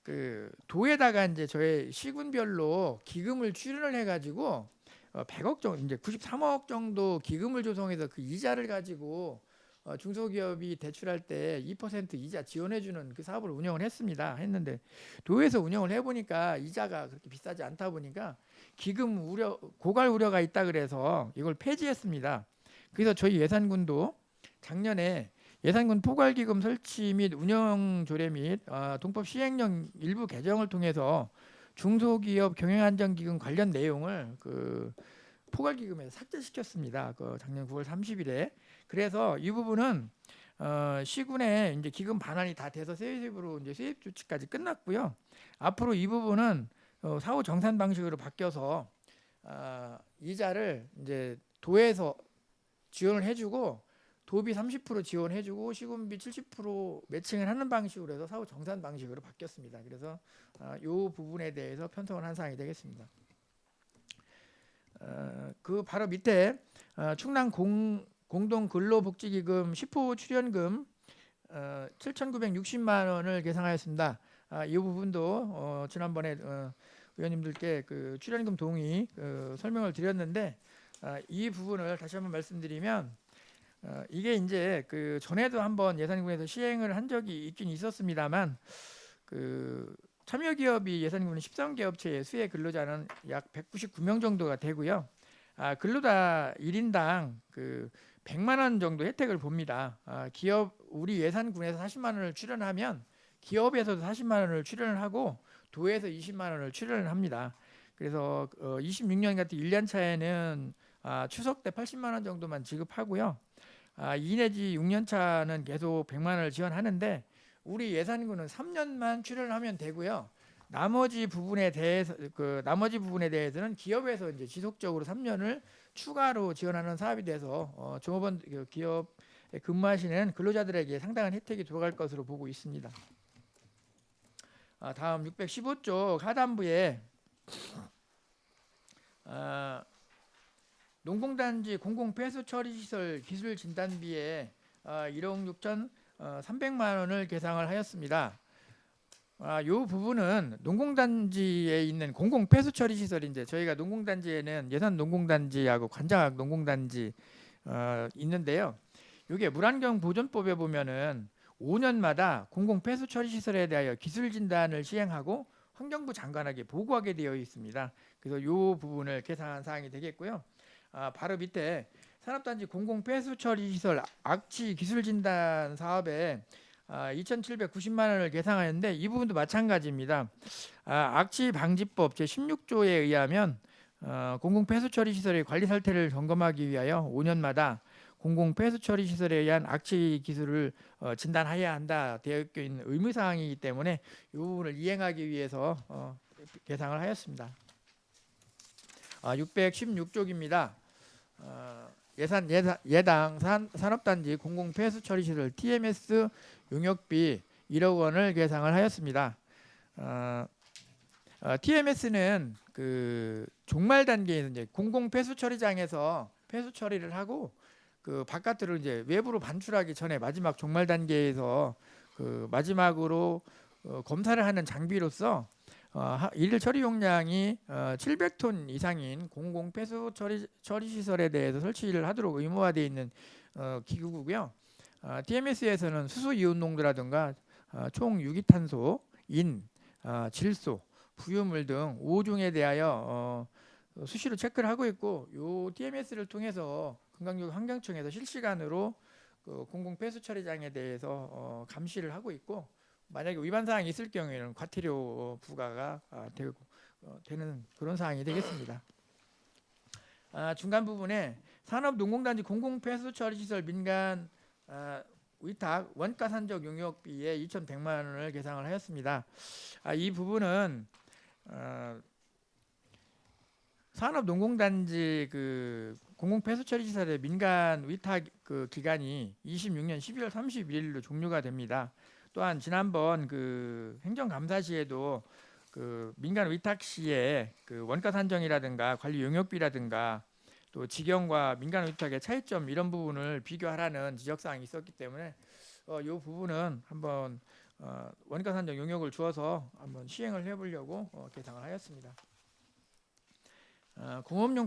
그 도에다가 이제 저희 시군별로 기금을 출연을 해가지고 100억 정도, 이제 93억 정도 기금을 조성해서 그 이자를 가지고 중소기업이 대출할 때 2% 이자 지원해주는 그 사업을 운영을 했는데 도에서 운영을 해보니까 이자가 그렇게 비싸지 않다 보니까 기금 우려, 고갈 우려가 있다 그래서 이걸 폐지했습니다. 그래서 저희 예산군도 작년에 예산군 포괄기금 설치 및 운영 조례 및 동법 시행령 일부 개정을 통해서 중소기업 경영안정기금 관련 내용을 그 포괄기금에서 삭제시켰습니다. 그 작년 9월 30일에. 그래서 이 부분은 시군에 이제 기금 반환이 다 돼서 세입으로 이제 세입 조치까지 끝났고요. 앞으로 이 부분은 사후 정산 방식으로 바뀌어서 이자를 이제 도에서 지원을 해주고 도비 30% 지원해주고 시군비 70% 매칭을 하는 방식으로 해서 사후 정산 방식으로 바뀌었습니다. 그래서 이 부분에 대해서 편성을 한 사항이 되겠습니다. 그 바로 밑에 충남 공동근로복지기금 10호 출연금 7,960만 원을 계상하였습니다. 이 부분도 지난번에 의원님들께 그 출연금 동의 설명을 드렸는데 이 부분을 다시 한번 말씀드리면 이게 이제 그 전에도 한번 예산군에서 시행을 한 적이 있긴 있었습니다만 그 참여기업이 예산군은 13개업체의 수혜 근로자는 약 199명 정도가 되고요. 근로자 1인당 그 100만 원 정도 혜택을 봅니다. 기업 우리 예산군에서 40만 원을 출연하면 기업에서도 40만 원을 출연을 하고 도에서 20만 원을 출연을 합니다. 그래서 26년 같은 1년 차에는 추석 때 80만 원 정도만 지급하고요. 2 내지 6년 차는 계속 100만 원을 지원하는데 우리 예산군은 3년만 출연을 하면 되고요. 나머지 부분에 대해서는 기업에서 이제 지속적으로 3년을 추가로 지원하는 사업이 돼서 종업원 기업에 근무하시는 근로자들에게 상당한 혜택이 들어갈 것으로 보고 있습니다. 다음 615쪽 하단부에 농공단지 공공폐수처리시설 기술진단비에 1억 6,300만 원을 계상을 하였습니다. 이 부분은 농공단지에 있는 공공폐수처리시설인데 저희가 농공단지에는 예산 농공단지하고 관장학 농공단지 있는데요. 이게 물환경보존법에 보면은 5년마다 공공폐수처리시설에 대하여 기술진단을 시행하고 환경부 장관에게 보고하게 되어 있습니다. 그래서 이 부분을 계상한 사항이 되겠고요. 바로 밑에 산업단지 공공폐수처리시설 악취 기술진단 사업에 2,790만 원을 계상하였는데 이 부분도 마찬가지입니다. 악취 방지법 제16조에 의하면 공공폐수처리시설의 관리 상태를 점검하기 위하여 5년마다 공공폐수처리시설에 의한 악취 기술을 진단해야 한다 되어 있는 의무사항이기 때문에 이 부분을 이행하기 위해서 계상을 하였습니다. 616쪽입니다. 예당 산업단지 공공폐수처리시설 TMS 용역비 1억 원을 계상을 하였습니다. TMS는 그 종말 단계에서 이제 공공폐수처리장에서 폐수 처리를 하고 그 바깥으로 이제 외부로 반출하기 전에 마지막 종말 단계에서 그 마지막으로 검사를 하는 장비로서 일일 처리 용량이 700톤 이상인 공공 폐수 처리 시설에 대해서 설치를 하도록 의무화되어 있는 기구고요. TMS에서는 수소 이온 농도라든가 총 유기탄소, 인, 질소, 부유물 등 5종에 대하여 수시로 체크를 하고 있고 이 TMS를 통해서 건강교육 환경청에서 실시간으로 그 공공 폐수 처리장에 대해서 감시를 하고 있고 만약에 위반 사항이 있을 경우에는 과태료 부과가 되는 그런 사항이 되겠습니다. 중간 부분에 산업농공단지 공공폐수처리시설 민간 위탁 원가산적 용역비에 2,100만 원을 계상을 하였습니다. 이 부분은 산업농공단지 그 공공폐수처리시설의 민간 위탁 그 기간이 26년 12월 31일로 종료가 됩니다. 또한 지난번 그 행정감사 시에도 그 민간 위탁 시에 그 원가 산정이라든가 관리 용역비라든가 또 직영과 민간 위탁의 차이점 이런 부분을 비교하라는 지적 사항이 있었기 때문에 이 부분은 한번 원가 산정 용역을 주어서 한번 시행을 해보려고 계상을 하였습니다. 공업용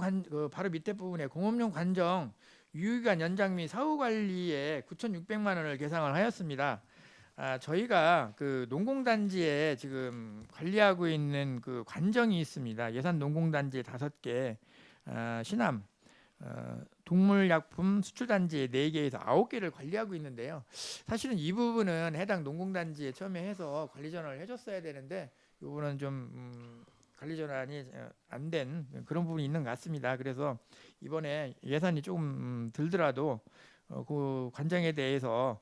바로 밑에 부분에 공업용 관정 유효기간 연장 및 사후 관리에 9,600만 원을 계상을 하였습니다. 저희가 그 농공단지에 지금 관리하고 있는 그 관정이 있습니다. 예산 농공단지 5개, 신암 동물약품 수출단지 4개에서 9개를 관리하고 있는데요. 사실은 이 부분은 해당 농공단지에 처음에 해서 관리 전환을 해줬어야 되는데 이 부분은 좀 관리 전환이 안 된 그런 부분이 있는 것 같습니다. 그래서 이번에 예산이 조금 들더라도 그 관정에 대해서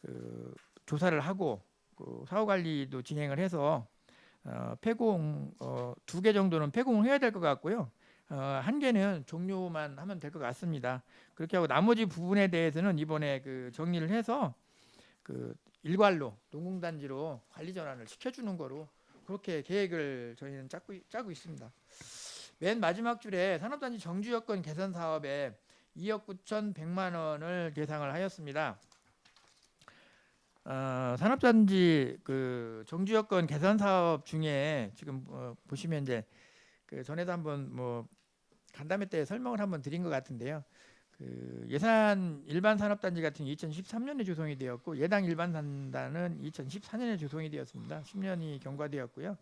그 조사를 하고 그 사후 관리도 진행을 해서 폐공 2개 정도는 폐공을 해야 될 것 같고요. 1개는 종료만 하면 될 것 같습니다. 그렇게 하고 나머지 부분에 대해서는 이번에 그 정리를 해서 그 일괄로 농공단지로 관리 전환을 시켜주는 거로 그렇게 계획을 저희는 짜고 있습니다. 맨 마지막 줄에 산업단지 정주 여건 개선 사업에 2억 9,100만 원을 계상을 하였습니다. 산업단지 그 정주 여건 개선 사업 중에 지금 보시면 이제 그 전에도 한번 뭐 간담회 때 설명을 한번 드린 것 같은데요. 그 예산 일반 산업단지 같은 게 2013년에 조성이 되었고 예당 일반 산단은 2014년에 조성이 되었습니다. 10년이 경과되었고요.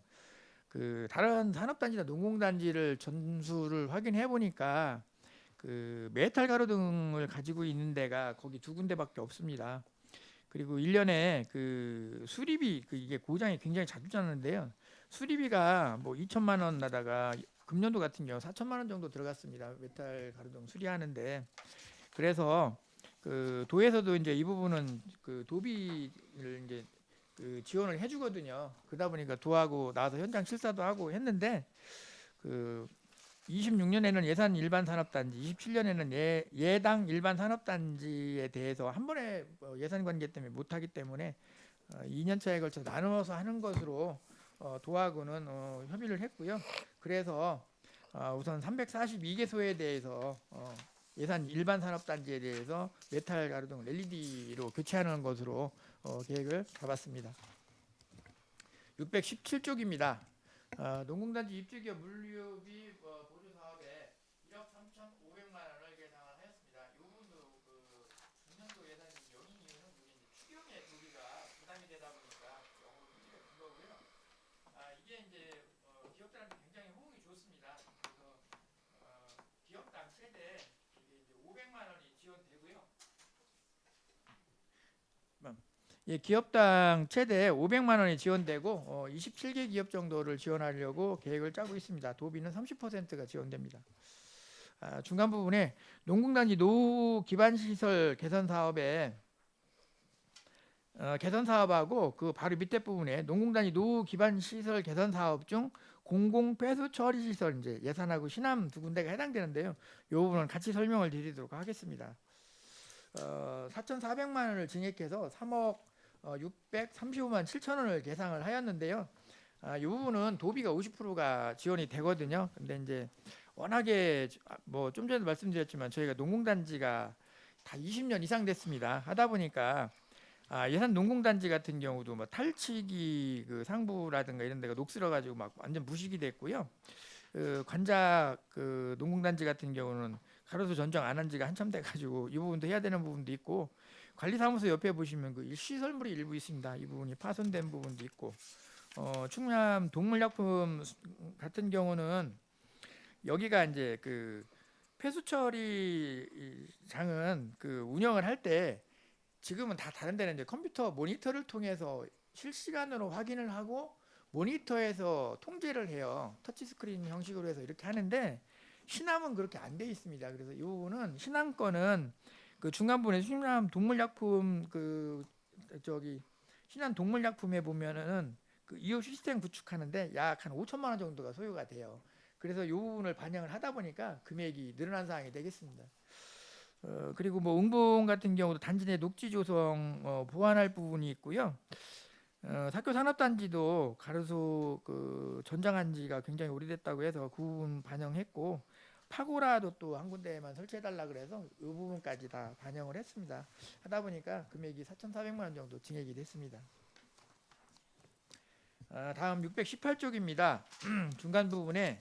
그 다른 산업단지나 농공단지를 전수를 확인해 보니까 그 메탈 가로등을 가지고 있는 데가 거기 2군데밖에 없습니다. 그리고 1년에 그 수리비 이게 고장이 굉장히 자주 나는데요. 수리비가 뭐 2천만 원 나다가 금년도 같은 경우 4천만 원 정도 들어갔습니다. 메탈 가로등 수리하는데 그래서 그 도에서도 이제 이 부분은 그 도비를 이제 그 지원을 해주거든요. 그러다 보니까 도하고 나와서 현장 실사도 하고 했는데 그 26년에는 예산 일반 산업단지, 27년에는 예당 일반 산업단지에 대해서 한 번에 예산 관계 때문에 못하기 때문에 2년차에 걸쳐 나누어서 하는 것으로 도하고는 협의를 했고요. 그래서 우선 342개소에 대해서 예산 일반 산업단지에 대해서 메탈 가로등 LED로 교체하는 것으로 계획을 잡았습니다. 617쪽입니다. 농공단지 입주기업 물류비 보조 사업에 1억 3,500만 원을 계상을 하였습니다. 이 부분도 그 금년도 예산이 영인 이유는 우리 추경의 도비가 부담이 되다 보니까 영어로 문제가 큰 거고요. 이게 이제 기업들한테 굉장히 호응이 좋습니다. 그래서 기업당 최대 이게 이제 500만 원이 지원되고요. 예, 기업당 최대 500만 원이 지원되고 27개 기업 정도를 지원하려고 계획을 짜고 있습니다. 도비는 30%가 지원됩니다. 중간 부분에 농공단지 노후 기반 시설 개선 사업에 개선 사업하고 그 바로 밑에 부분에 농공단지 노후 기반 시설 개선 사업 중 공공 폐수 처리 시설 이제 예산하고 신암 2군데가 해당되는데요. 이 부분은 같이 설명을 드리도록 하겠습니다. 4,400만 원을 증액해서 3억 635만 7천 원을 계상을 하였는데요. 이 부분은 도비가 50%가 지원이 되거든요. 근데 이제 워낙에 뭐 좀 전에도 말씀드렸지만 저희가 농공단지가 다 20년 이상 됐습니다. 하다 보니까 예산 농공단지 같은 경우도 뭐 탈취기 그 상부라든가 이런 데가 녹슬어 가지고 막 완전 무식이 됐고요. 그 관작 그 농공단지 같은 경우는 가로수 전정 안 한 지가 한참 돼 가지고 이 부분도 해야 되는 부분도 있고 관리사무소 옆에 보시면 그 시설물이 일부 있습니다. 이 부분이 파손된 부분도 있고 충남 동물약품 같은 경우는 여기가 이제 그 폐수처리 장은 그 운영을 할 때 지금은 다 다른 데는 이제 컴퓨터 모니터를 통해서 실시간으로 확인을 하고 모니터에서 통제를 해요. 터치스크린 형식으로 해서 이렇게 하는데 신암은 그렇게 안 돼 있습니다. 그래서 이 부분은 신암 거는 그 중간부분에 신암 동물약품 그 저기 신암 동물약품에 보면은 그 이후 시스템 구축하는데 약 한 5천만 원 정도가 소요가 돼요. 그래서 이 부분을 반영을 하다 보니까 금액이 늘어난 상황이 되겠습니다. 그리고 뭐 응봉 같은 경우도 단지 내 녹지 조성 보완할 부분이 있고요. 사교 산업단지도 가로수 그 전장한 지가 굉장히 오래됐다고 해서 그 부분 반영했고 파고라도 또 한 군데에만 설치해달라 그래서 이 부분까지 다 반영을 했습니다. 하다 보니까 금액이 4,400만 원 정도 증액이 됐습니다. 다음 618쪽입니다. 중간 부분에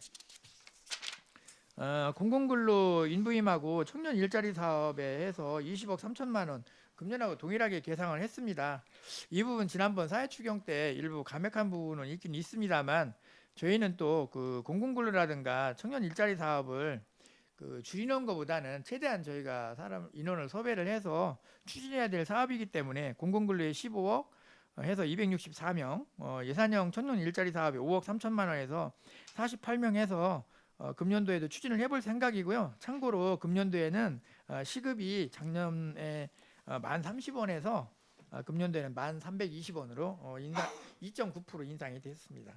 공공근로 인부임하고 청년 일자리 사업에 해서 20억 3천만 원 금년하고 동일하게 계상을 했습니다. 이 부분 지난번 사회 추경 때 일부 감액한 부분은 있긴 있습니다만 저희는 또 그 공공근로라든가 청년 일자리 사업을 그 줄이는 것보다는 최대한 저희가 사람 인원을 섭외를 해서 추진해야 될 사업이기 때문에 공공근로에 15억 해서 264명, 예산형 청년 일자리 사업에 5억 3천만 원에서 48명 해서 금년도에도 추진을 해볼 생각이고요. 참고로 금년도에는 시급이 작년에 1,030원에서 금년도에는 1,320원으로 인상 2.9% 인상이 됐습니다.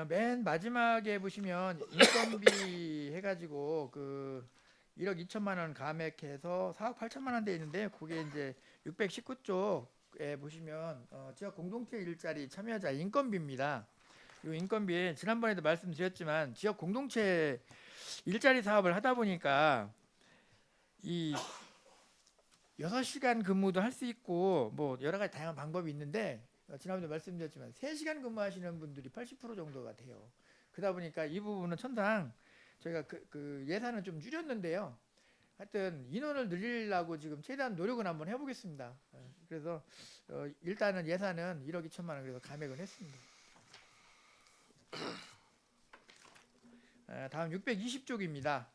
맨 마지막에 보시면 인건비 해가지고 그 1억 2천만 원 감액해서 4억 8천만 원 돼 있는데 그게 이제 619쪽에 보시면 지역 공동체 일자리 참여자 인건비입니다. 이 인건비 지난번에도 말씀드렸지만 지역 공동체 일자리 사업을 하다 보니까 이 6시간 근무도 할 수 있고 뭐 여러 가지 다양한 방법이 있는데 지난번에 말씀드렸지만 3시간 근무하시는 분들이 80% 정도가 돼요. 그러다 보니까 이 부분은 천상 저희가 그 예산을 좀 줄였는데요. 하여튼 인원을 늘리려고 지금 최대한 노력은 한번 해보겠습니다. 그래서 일단은 예산은 1억 2천만 원 그래서 감액을 했습니다. 다음 620쪽입니다.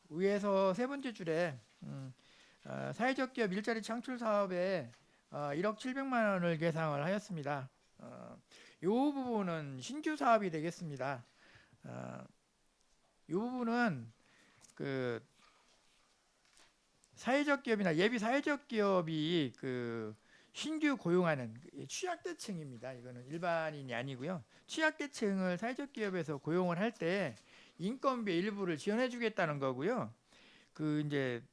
위에서 세 번째 줄에 사회적 기업 일자리 창출 사업에 1억 700만 원을 계상을 하였습니다. 이 부분은 신규 사업이 되겠습니다. 이 부분은 그 사회적 기업이나 예비 사회적 기업이 그 신규 고용하는 취약계층입니다. 이거는 일반인이 아니고요. 취약계층을 사회적 기업에서 고용을 할 때 인건비 일부를 지원해주겠다는 거고요. 그 이제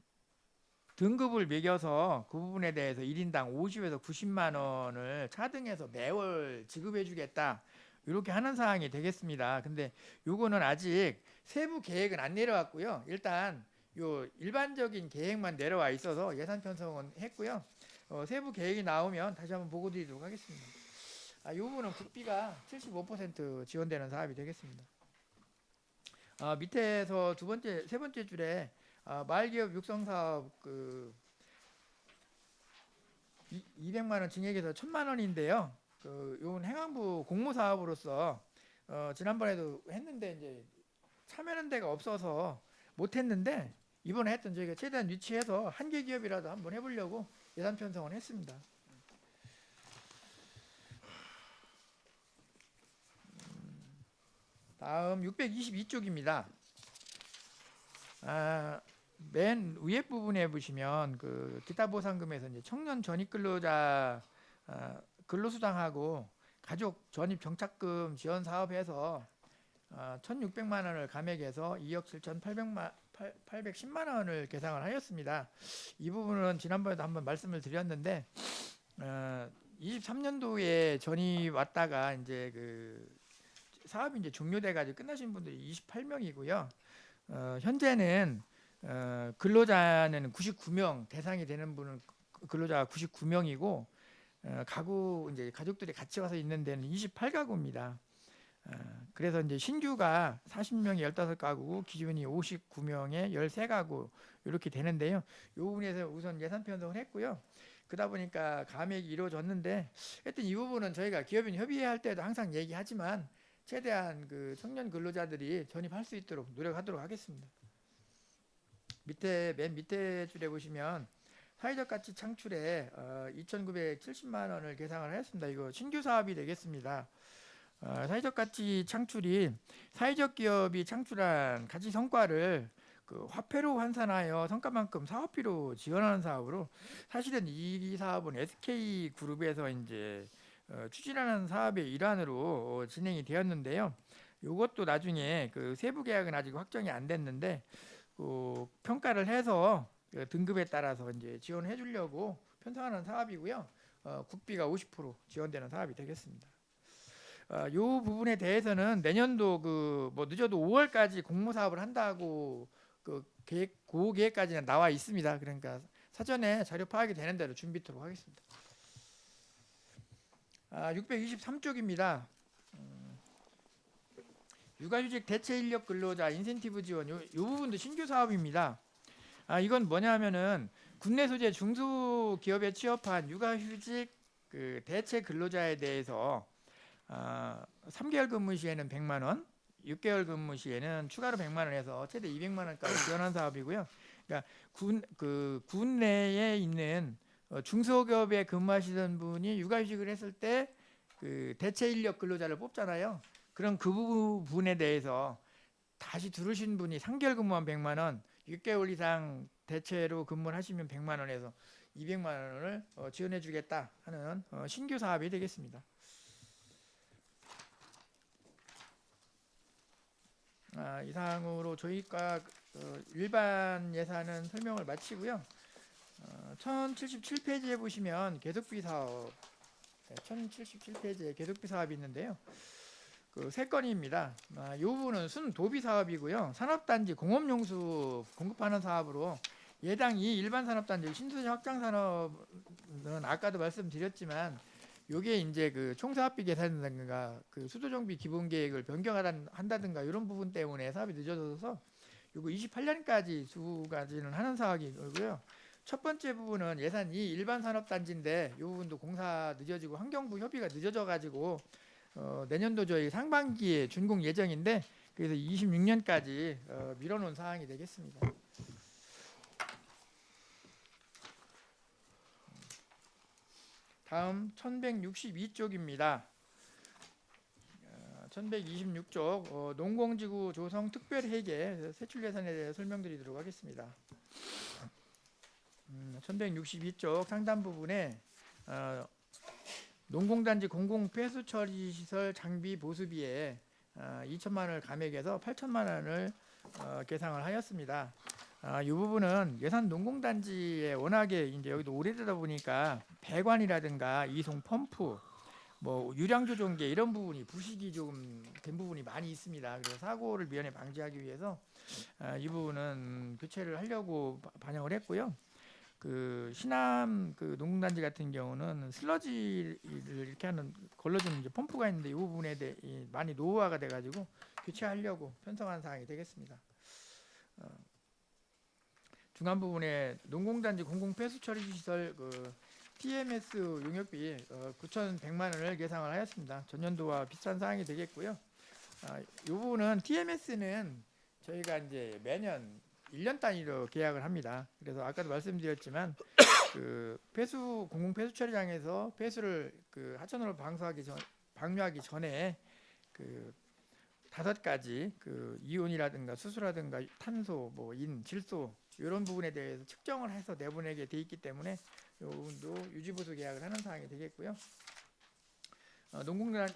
등급을 매겨서 그 부분에 대해서 1인당 50에서 90만 원을 차등해서 매월 지급해주겠다. 이렇게 하는 사항이 되겠습니다. 근데 요거는 아직 세부 계획은 안 내려왔고요. 일단 요 일반적인 계획만 내려와 있어서 예산 편성은 했고요. 세부 계획이 나오면 다시 한번 보고 드리도록 하겠습니다. 이 부분은 국비가 75% 지원되는 사업이 되겠습니다. 밑에서 세 번째 줄에 마을기업 육성사업 그 200만 원 증액에서 1,000만 원인데요. 요건 행안부 공모사업으로서 지난번에도 했는데 이제 참여하는 데가 없어서 못했는데 이번에 했던 저희가 최대한 유치해서 한 개 기업이라도 한번 해보려고 예산 편성을 했습니다. 다음 622쪽입니다. 맨 위에 부분에 보시면 그 기타 보상금에서 이제 청년 전입 근로자 근로수당하고 가족 전입 정착금 지원 사업에서 1,600만 원을 감액해서 2억 7,810만 원을 계상을 하였습니다. 이 부분은 지난번에도 한번 말씀을 드렸는데 23년도에 전입 왔다가 이제 그 사업이 이제 종료돼 가지고 끝나신 분들이 28명이고요. 현재는 근로자는 99명 대상이 되는 분은 근로자가 99명이고 가구 이제 가족들이 같이 와서 있는 데는 28가구입니다. 그래서 이제 신규가 40명이 15가구고 기준이 59명에 13가구 이렇게 되는데요. 이 부분에서 우선 예산 편성을 했고요. 그러다 보니까 감액이 이루어졌는데 하여튼 이 부분은 저희가 기업인 협의할 때도 항상 얘기하지만 최대한 그 청년 근로자들이 전입할 수 있도록 노력하도록 하겠습니다. 맨 밑에 줄에 보시면 사회적 가치 창출에 2,970만 원을 계상을 하였습니다. 이거 신규 사업이 되겠습니다. 사회적 가치 창출이 사회적 기업이 창출한 가치 성과를 그 화폐로 환산하여 성과만큼 사업비로 지원하는 사업으로 사실은 이 사업은 SK 그룹에서 이제 추진하는 사업의 일환으로 진행이 되었는데요. 이것도 나중에 그 세부 계약은 아직 확정이 안 됐는데 평가를 해서 등급에 따라서 이제 지원해 주려고 편성하는 사업이고요. 국비가 50% 지원되는 사업이 되겠습니다. 이 부분에 대해서는 내년도 뭐 늦어도 5월까지 공모 사업을 한다고 그 계획까지는 나와 있습니다. 그러니까 사전에 자료 파악이 되는 대로 준비토록 하겠습니다. 623쪽입니다. 육아휴직 대체 인력 근로자 인센티브 지원 요 부분도 신규 사업입니다. 이건 뭐냐면은 국내 소재 중소기업에 취업한 육아휴직 그 대체 근로자에 대해서 3개월 근무 시에는 100만 원, 6개월 근무 시에는 추가로 100만 원에서 최대 200만 원까지 지원한 사업이고요. 그러니까 군 내에 있는 중소기업에 근무하시던 분이 육아휴직을 했을 때 그 대체 인력 근로자를 뽑잖아요. 그럼 그 부분에 대해서 다시 들으신 분이 3개월 근무한 100만 원, 6개월 이상 대체로 근무를 하시면 100만 원에서 200만 원을 지원해 주겠다 하는 신규 사업이 되겠습니다. 이상으로 저희과 일반 예산은 설명을 마치고요. 1077페이지에 보시면 계속비 사업 1077페이지에 계속비 사업이 있는데요. 그 세 건입니다. 이 부분은 순도비 사업이고요. 산업단지 공업용수 공급하는 사업으로 예당 이 일반 산업단지 신소재 확장 산업은 아까도 말씀드렸지만 요게 이제 그 총사업비 계산이라든가 그 수도정비 기본계획을 변경한다든가 이런 부분 때문에 사업이 늦어져서 요거 28년까지 수가지는 하는 사업이고요. 첫 번째 부분은 예산 이 일반 산업단지인데 이 부분도 공사 늦어지고 환경부 협의가 늦어져가지고 내년도 저희 상반기에 준공 예정인데 그래서 26년까지 미뤄놓은 사항이 되겠습니다. 다음 1162쪽입니다. 1126쪽 농공지구 조성 특별회계 세출 예산에 대해 설명드리도록 하겠습니다. 1162쪽 상단 부분에 농공단지 공공폐수처리시설 장비 보수비에 2천만 원을 감액해서 8천만 원을 계상을 하였습니다. 이 부분은 예산 농공단지에 워낙에 이제 여기도 오래되다 보니까 배관이라든가 이송 펌프, 뭐 유량 조종계 이런 부분이 부식이 좀 된 부분이 많이 있습니다. 그래서 사고를 미연에 방지하기 위해서 이 부분은 교체를 하려고 반영을 했고요. 그 신암 그 농공단지 같은 경우는 슬러지를 이렇게 하는 걸러주는 이제 펌프가 있는데 이 부분에 대해 많이 노후화가 돼가지고 교체하려고 편성한 사항이 되겠습니다. 중간 부분에 농공단지 공공폐수처리시설 그 TMS 용역비 9,100만 원을 계상을 하였습니다. 전년도와 비슷한 사항이 되겠고요. 이 부분은 TMS는 저희가 이제 매년 1년 단위로 계약을 합니다. 그래서 아까도 말씀드렸지만 그 폐수 공공 폐수 처리장에서 폐수를 그 하천으로 방류하기 전에 그 5가지 그 이온이라든가 수소라든가 탄소, 뭐 인, 질소 이런 부분에 대해서 측정을 해서 내보내게 돼 있기 때문에 이 부분도 유지보수 계약을 하는 사항이 되겠고요. 농공단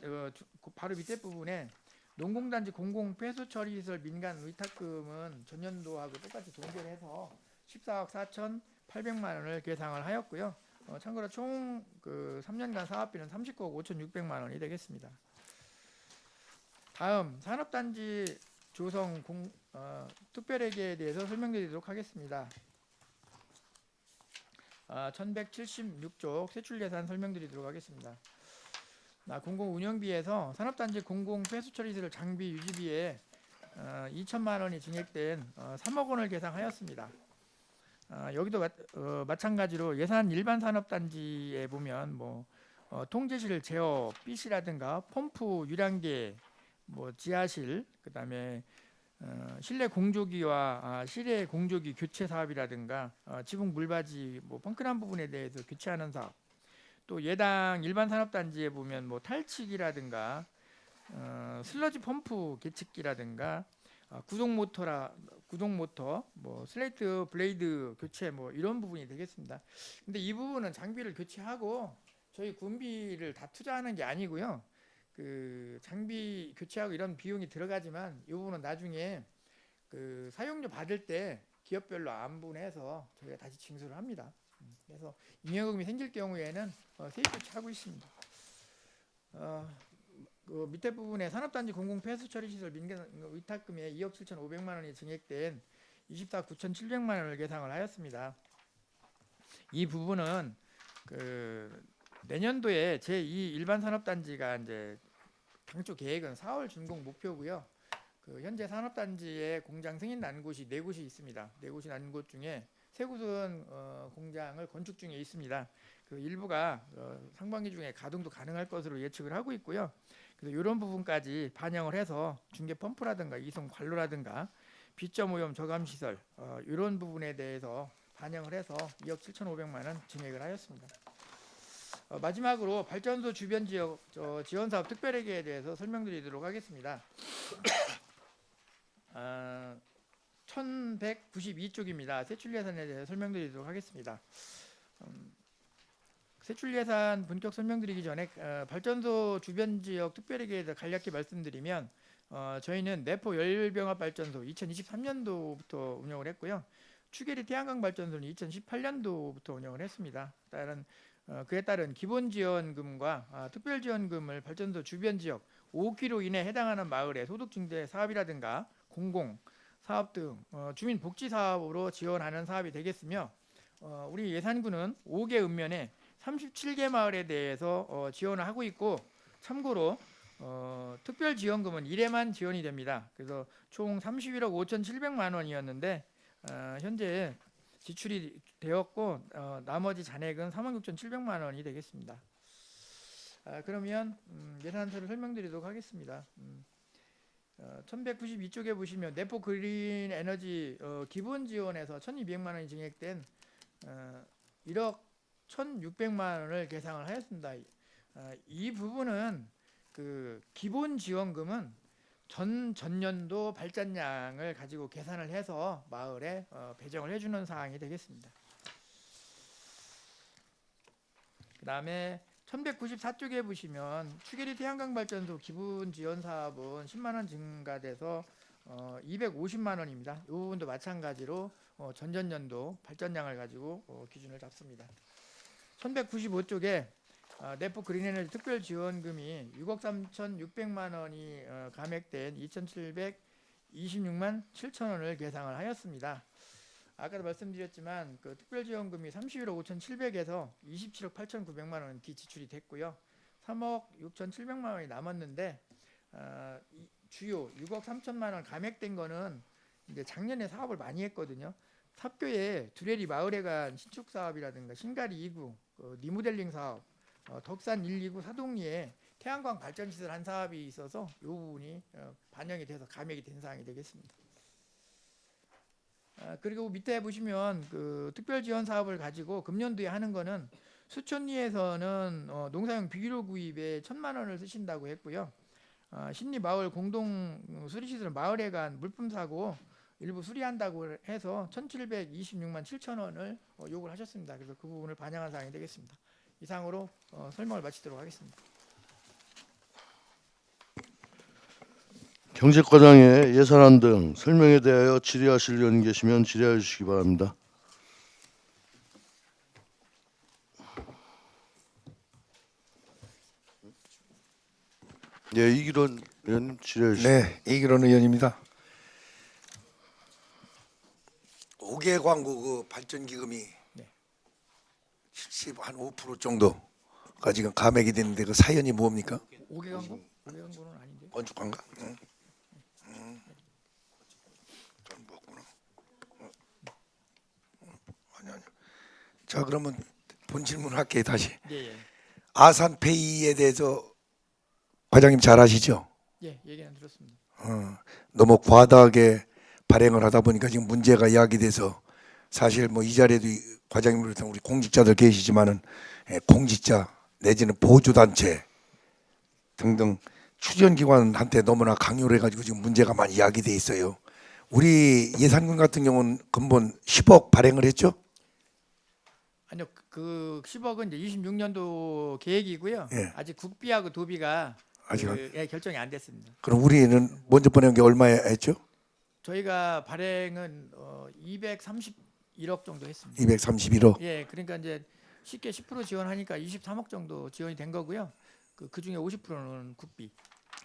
바로 밑에 부분에 농공단지 공공폐수처리시설 민간 위탁금은 전년도하고 똑같이 동결해서 14억 4,800만 원을 계상을 하였고요. 참고로 총 그 3년간 사업비는 39억 5,600만 원이 되겠습니다. 다음 산업단지 조성 특별회계에 대해서 설명드리도록 하겠습니다. 1176쪽 세출예산 설명드리도록 하겠습니다. 공공운영비에서 산업단지 공공폐수처리시설 장비 유지비에 2천만 원이 증액된 3억 원을 계상하였습니다. 여기도 마찬가지로 예산 일반 산업단지에 보면 뭐 통제실 제어 B씨라든가 펌프 유량계 뭐 지하실 그다음에 실내 공조기와 실외 공조기 교체 사업이라든가 지붕 물받이 뭐 펑크난 부분에 대해서 교체하는 사업 또 예당 일반 산업단지에 보면 뭐 탈취기라든가 슬러지 펌프 계측기라든가 구동 모터 뭐 슬레이트 블레이드 교체 뭐 이런 부분이 되겠습니다. 근데 이 부분은 장비를 교체하고 저희 군비를 다 투자하는 게 아니고요. 그 장비 교체하고 이런 비용이 들어가지만 이 부분은 나중에 그 사용료 받을 때 기업별로 안분해서 저희가 다시 징수를 합니다. 그래서 잉여금이 생길 경우에는 세입 조치하고 있습니다. 그 밑에 부분에 산업단지 공공폐수처리시설 민간 위탁금에 2억 7,500만 원이 증액된 24억 9,700만 원을 계상을 하였습니다. 이 부분은 그 내년도에 제2 일반 산업단지가 이제 당초 계획은 4월 준공 목표고요. 그 현재 산업단지에 공장 승인 난 곳이 4곳이 있습니다. 4곳이 난 곳 중에 3곳은 공장을 건축 중에 있습니다. 그 일부가 상반기 중에 가동도 가능할 것으로 예측을 하고 있고요. 그래서 이런 부분까지 반영을 해서 중개 펌프라든가 이송 관로라든가 비점 오염 저감 시설 이런 부분에 대해서 반영을 해서 2억 7,500만 원 증액을 하였습니다. 마지막으로 발전소 주변 지역 지원 사업 특별회계에 대해서 설명드리도록 하겠습니다. 1192쪽입니다. 세출 예산에 대해서 설명드리도록 하겠습니다. 세출 예산 본격 설명드리기 전에 발전소 주변 지역 특별회계에 대해서 간략히 말씀드리면 저희는 내포 열병합 발전소 2023년도부터 운영을 했고요. 추계리 태양광 발전소는 2018년도부터 운영을 했습니다. 그에 따른 기본 지원금과 특별 지원금을 발전소 주변 지역 5km 이내에 해당하는 마을의 소득 증대 사업이라든가 공공 사업 등 주민 복지 사업으로 지원하는 사업이 되겠으며 우리 예산군은 5개 읍면에 37개 마을에 대해서 지원을 하고 있고 참고로 특별 지원금은 1회만 지원이 됩니다. 그래서 총 31억 5,700만 원이었는데 현재 지출이 되었고 나머지 잔액은 46,700만 원이 되겠습니다. 그러면 예산서를 설명드리도록 하겠습니다. 1192쪽에 보시면 내포 그린 에너지 기본 지원에서 1,200만 원이 증액된 1억 1,600만 원을 계상을 하였습니다. 이 부분은 그 기본 지원금은 전년도 발전량을 가지고 계산을 해서 마을에 배정을 해주는 사항이 되겠습니다. 그 다음에 1194쪽에 보시면 추계리 태양광 발전소 기본 지원 사업은 10만 원 증가돼서 250만 원입니다. 이 부분도 마찬가지로 전전년도 발전량을 가지고 기준을 잡습니다. 1195쪽에 내포 그린에너지 특별 지원금이 6억 3,600만 원이 감액된 2,726만 7천 원을 계상을 하였습니다. 아까도 말씀드렸지만 그 특별 지원금이 31억 5,700에서 27억 8,900만 원 기지출이 됐고요. 3억 6,700만 원이 남았는데 주요 6억 3천만 원 감액된 거는 이제 작년에 사업을 많이 했거든요. 삽교에 두레리 마을회관 신축 사업이라든가 신가리 2구 리모델링 사업, 덕산 1, 2구 사동리에 태양광 발전 시설 한 사업이 있어서 이 부분이 반영이 돼서 감액이 된 사항이 되겠습니다. 그리고 밑에 보시면 그 특별 지원 사업을 가지고 금년도에 하는 거는 수촌리에서는 농사용 비료 구입에 1,000만 원을 쓰신다고 했고요. 신리 마을 공동 수리시설은 마을회관 물품 사고 일부 수리한다고 해서 1,726만 7천 원을 요구를 하셨습니다. 그래서 그 부분을 반영한 사항이 되겠습니다. 이상으로 설명을 마치도록 하겠습니다. 경제과장의 예산안 등 설명에 대하여 질의하실 의원이 계시면 질의해 주시기 바랍니다. 네, 이기론 의원님 질의해 주시기 바랍니다. 네, 이기론 의원입니다. 5개 광고 그 발전 기금이 75% 정도가 지금 감액이 됐는데 그 사연이 뭡니까? 5개 광고? 5개 광고는 아닌데. 건축한가? 전 뭐구나. 아니. 자, 그러면 본 질문 할게요 다시. 예. 아산페이에 대해서 과장님 잘 아시죠? 예, 얘기는 들었습니다. 너무 과다하게 발행을 하다 보니까 지금 문제가 이야기돼서 사실 뭐 이 자리에도 과장님을 비롯한 우리 공직자들 계시지만은 공직자 내지는 보조단체 등등 추천기관한테 너무나 강요를 해가지고 지금 문제가 많이 야기돼 있어요. 우리 예산군 같은 경우는 근본 10억 발행을 했죠? 아니요, 그 10억은 이제 26년도 계획이고요. 예. 아직 국비하고 도비가 아직 결정이 안 됐습니다. 그럼 우리는 먼저 보낸 게 얼마에 했죠? 저희가 발행은 231억 정도 했습니다. 231억. 예, 그러니까 이제 쉽게 10% 지원하니까 23억 정도 지원이 된 거고요. 그 중에 50%는 국비.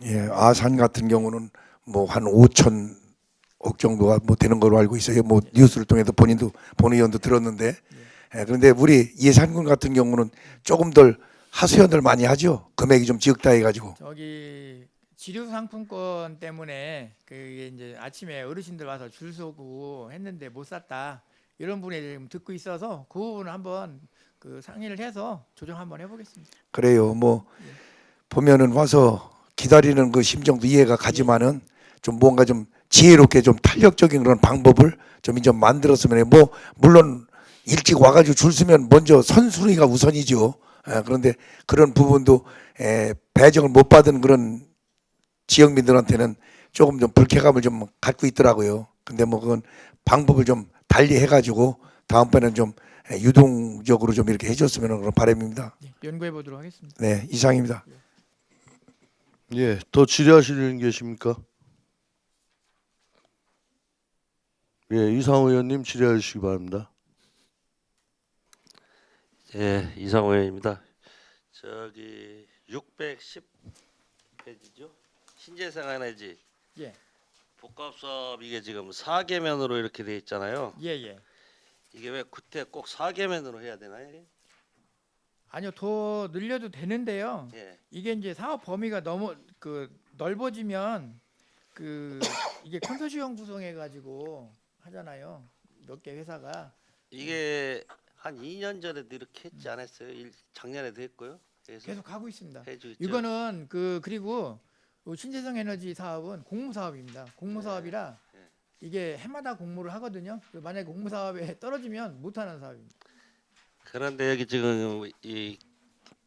예, 아산 같은 경우는 뭐 한 5천억 정도가 뭐 되는 걸로 알고 있어요. 뭐 뉴스를 통해서 본 의원도 들었는데, 그런데 우리 예산군 같은 경우는 조금 덜 하소연들 많이 하죠. 금액이 좀 지극다 해가지고. 저기 지류 상품권 때문에 그게 이제 아침에 어르신들 와서 줄 서고 했는데 못 샀다 이런 분이 지금 듣고 있어서 그 부분을 한번 그 상의를 해서 조정 한번 해보겠습니다. 그래요. 뭐 보면은 와서 기다리는 그 심정도 이해가 가지만은 좀 뭔가 좀 지혜롭게 좀 탄력적인 그런 방법을 좀 만들었으면 해요. 뭐 물론 일찍 와가지고 줄 서면 먼저 선순위가 우선이죠. 그런데 그런 부분도 배정을 못 받은 그런 지역민들한테는 조금 좀 불쾌감을 좀 갖고 있더라고요. 근데 뭐 그건 방법을 좀 달리 해가지고 다음번에는 좀 유동적으로 좀 이렇게 해줬으면 그런 바람입니다. 네, 연구해 보도록 하겠습니다. 네, 이상입니다. 예, 더 질의하실 분 계십니까? 예, 이상호 의원님 질의해 주시기 바랍니다. 예, 이상호 의원입니다. 저기 610페이지죠. 신재생에너지 예, 복합사업 이게 지금 4개면으로 이렇게 돼 있잖아요. 예, 예. 이게 왜 그때 꼭 4개면으로 해야 되나요? 이게? 아니요, 더 늘려도 되는데요. 예. 이게 이제 사업 범위가 너무 그 넓어지면 그 이게 컨소시엄 구성해 가지고 하잖아요. 몇 개 회사가 이게 한 2년 전에도 이렇게 했지 않았어요? 작년에도 했고요. 그래서 계속 하고 있습니다. 해주고 있죠. 이거는 그리고 신재생 에너지 사업은 공모 사업입니다. 공모 사업이라 네. 이게 해마다 공모를 하거든요. 만약에 공모 사업에 떨어지면 못 하는 사업입니다. 그런데 여기 지금 이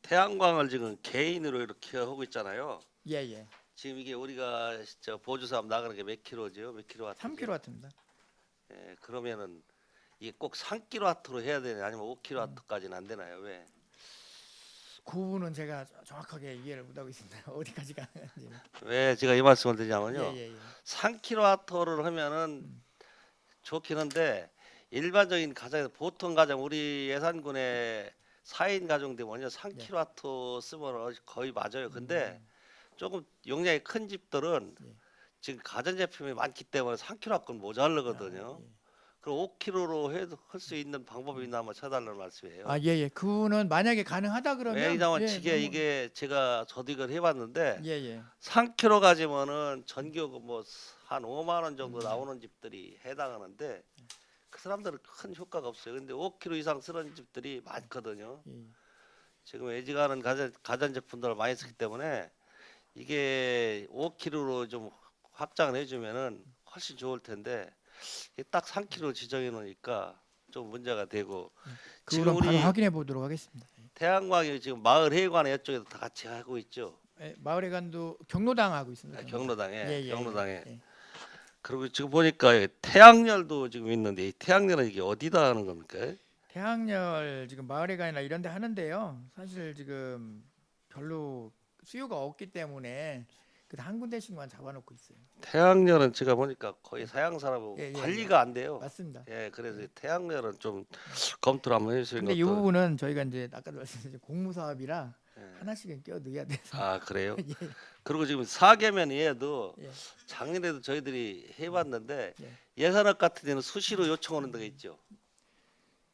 태양광을 지금 개인으로 이렇게 하고 있잖아요. 예, 예. 지금 이게 우리가 저 보조 사업 나가는 게 몇 킬로죠? 몇 킬로와트? 3kW입니다. 예, 그러면은 이게 꼭 3kW로 해야 되냐 아니면 5kW까지는 안 되나요? 왜? 그 부분은 제가 정확하게 이해를 못 하고 있습니다. 어디까지 가는지. 왜 제가 이 말씀을 드리냐면요. 예, 예, 예. 3kW를 하면은 좋긴 한데 일반적인 가정에서 보통 가정 우리 예산군에 4인 가정 되면요 3kW 쓰면 거의 맞아요. 근데 조금 용량이 큰 집들은 예. 지금 가전제품이 많기 때문에 3kW권 모자르거든요. 아, 예. 그럼 5kg로 해도 할 수 있는 방법이 있나 한번 쳐달라는 말씀이에요. 아, 예, 예. 그거는 만약에 가능하다 그러면 왜냐면 예, 지게 너무- 이게 제가 저도 이걸 해봤는데 예, 예. 3kg 가지면은 전기요금 뭐 한 5만 원 정도 나오는 집들이 해당하는데 그 사람들은 큰 효과가 없어요. 근데 5kg 이상 쓰는 집들이 많거든요. 예. 지금 애지간한 가전제품들을 많이 쓰기 때문에 이게 5kg로 좀 확장을 해주면은 훨씬 좋을 텐데 이게 딱 3kg 지정해 놓으니까 좀 문제가 되고 지금 그거는 바로 우리 확인해 보도록 하겠습니다. 태양광이 지금 마을 회관에 이쪽에도 다 같이 하고 있죠. 예, 마을회관도 경로당 하고 있습니다. 경로당에 예, 예, 경로당에. 예. 그리고 지금 보니까 태양열도 지금 있는데 이 태양열은 이게 어디다 하는 겁니까? 태양열 지금 마을회관이나 이런 데 하는데요. 사실 지금 별로 수요가 없기 때문에 한 군데씩만 잡아놓고 있어요. 태양열은 제가 보니까 거의 서양사람하고 예, 예, 관리가 안 돼요. 맞습니다. 예, 그래서 태양열은 좀 검토를 한번 해주시는 근데 이 것도. 부분은 저희가 이제 아까도 말씀드린 공무 사업이라 예. 하나씩은 끼워 넣어야 돼서. 아 그래요? 예. 그리고 지금 4개면이어도 예. 작년에도 저희들이 해봤는데 예. 예산업 같은 데는 수시로 요청하는 데가 있죠.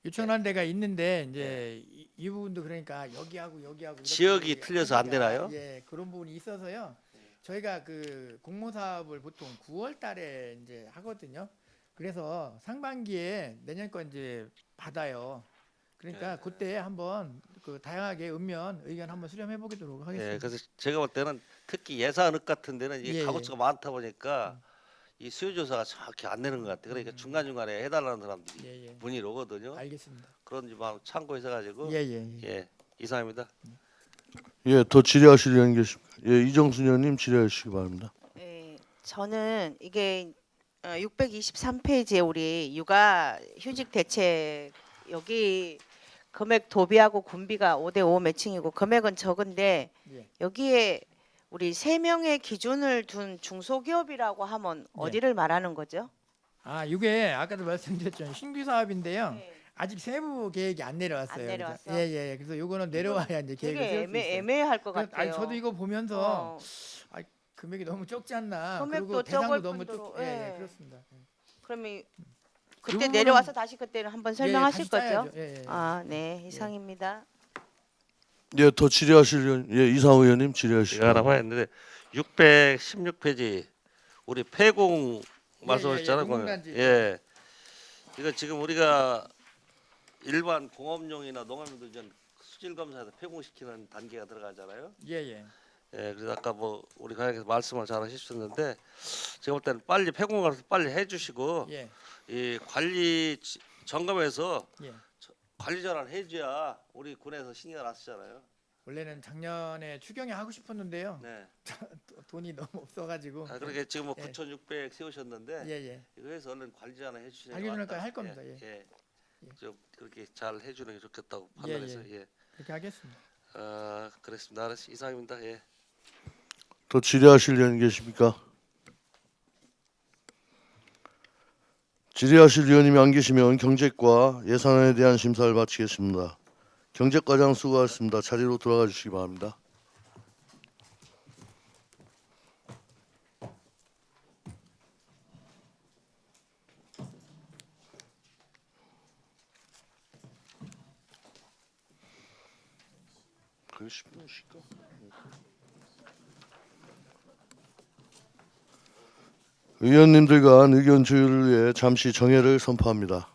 요청한 데가 있는데 이제 이 부분도 그러니까 여기하고 이렇게 지역이 틀려서 안 되나요? 예, 그런 부분이 있어서요. 저희가 그 공모 사업을 보통 9월 달에 이제 하거든요. 그래서 상반기에 내년 거 이제 받아요. 그러니까 그때 한번 그 다양하게 의견 한번 수렴해 보도록 하겠습니다. 예, 그래서 제가 볼 때는 특히 예산업 같은 데는 이게 예, 가구수가 많다 보니까 이 수요 조사가 정확히 안 되는 것 같아요. 그러니까 중간 중간에 해달라는 사람들이 예, 예. 문의를 오거든요. 알겠습니다. 그런 좀 한번 참고해서 가지고 예, 예, 예. 예, 이상입니다. 예, 더 질의하실 의원 계십니까? 예, 이정순 의원님 질의해 주시기 바랍니다. 네, 저는 이게 623페이지에 우리 육아 휴직 대책 여기 금액 도비하고 군비가 5대5 매칭이고 금액은 적은데 예. 여기에 우리 3명의 기준을 둔 중소기업이라고 하면 어디를 말하는 거죠? 아, 이게 아까도 말씀드렸죠. 신규 사업인데요. 네. 아직 세부 계획이 안 내려왔어요. 안 내려왔어? 그래서 예. 그래서 요거는 내려와야 이제 계획을 되게 세울 수 있어요. 애매할 것 그래서, 같아요. 저도 이거 보면서 어, 금액이 너무 적지 않나. 금액도 그리고 대상도 적을 너무 뿐더러, 적. 예, 예. 그렇습니다. 그러면 그 그때 부분은- 내려와서 다시 그때는 한번 설명하실 예, 다시 거죠? 짜야죠. 예, 예. 아, 네, 이상입니다. 예, 더 질의하실 의원, 예, 이상호 의원님 질의하시기 제가 하나 바랍니다. 봐야 했는데 616페이지 우리 폐공 예, 말씀하셨잖아요. 농공단지. 예. 이거 지금 우리가 일반 공업용이나 농업용도 이제 수질 검사에서 폐공시키는 단계가 들어가잖아요. 예, 예. 예, 그래서 아까 뭐 우리 과장님께서 말씀을 잘 하셨는데 제가 볼 때는 빨리 폐공을 빨리 해주시고 예. 이 관리 점검에서 예. 관리 전환을 해줘야 우리 군에서 신경 안 쓰잖아요. 원래는 작년에 추경에 하고 싶었는데요. 네. 돈이 너무 없어가지고. 그렇게 지금 뭐 예. 9,600 세우셨는데 예, 예. 이거 해서 얼른 관리 전환 해주시는 관리 게 전환까지 맞다. 할 겁니다. 예. 예. 예. 좀 그렇게 잘 해주는 게 좋겠다고 예, 판단해서 예. 그렇게 하겠습니다. 그랬습니다. 알았습니다. 이상입니다. 예. 더 질의하실 의원 계십니까? 질의하실 의원님이 안 계시면 경제과 예산안에 대한 심사를 마치겠습니다. 경제과장 수고하셨습니다. 자리로 돌아가 주시기 바랍니다. 그 10분 쉴까? 의원님들 간 의견 조율을 위해 잠시 정회를 선포합니다.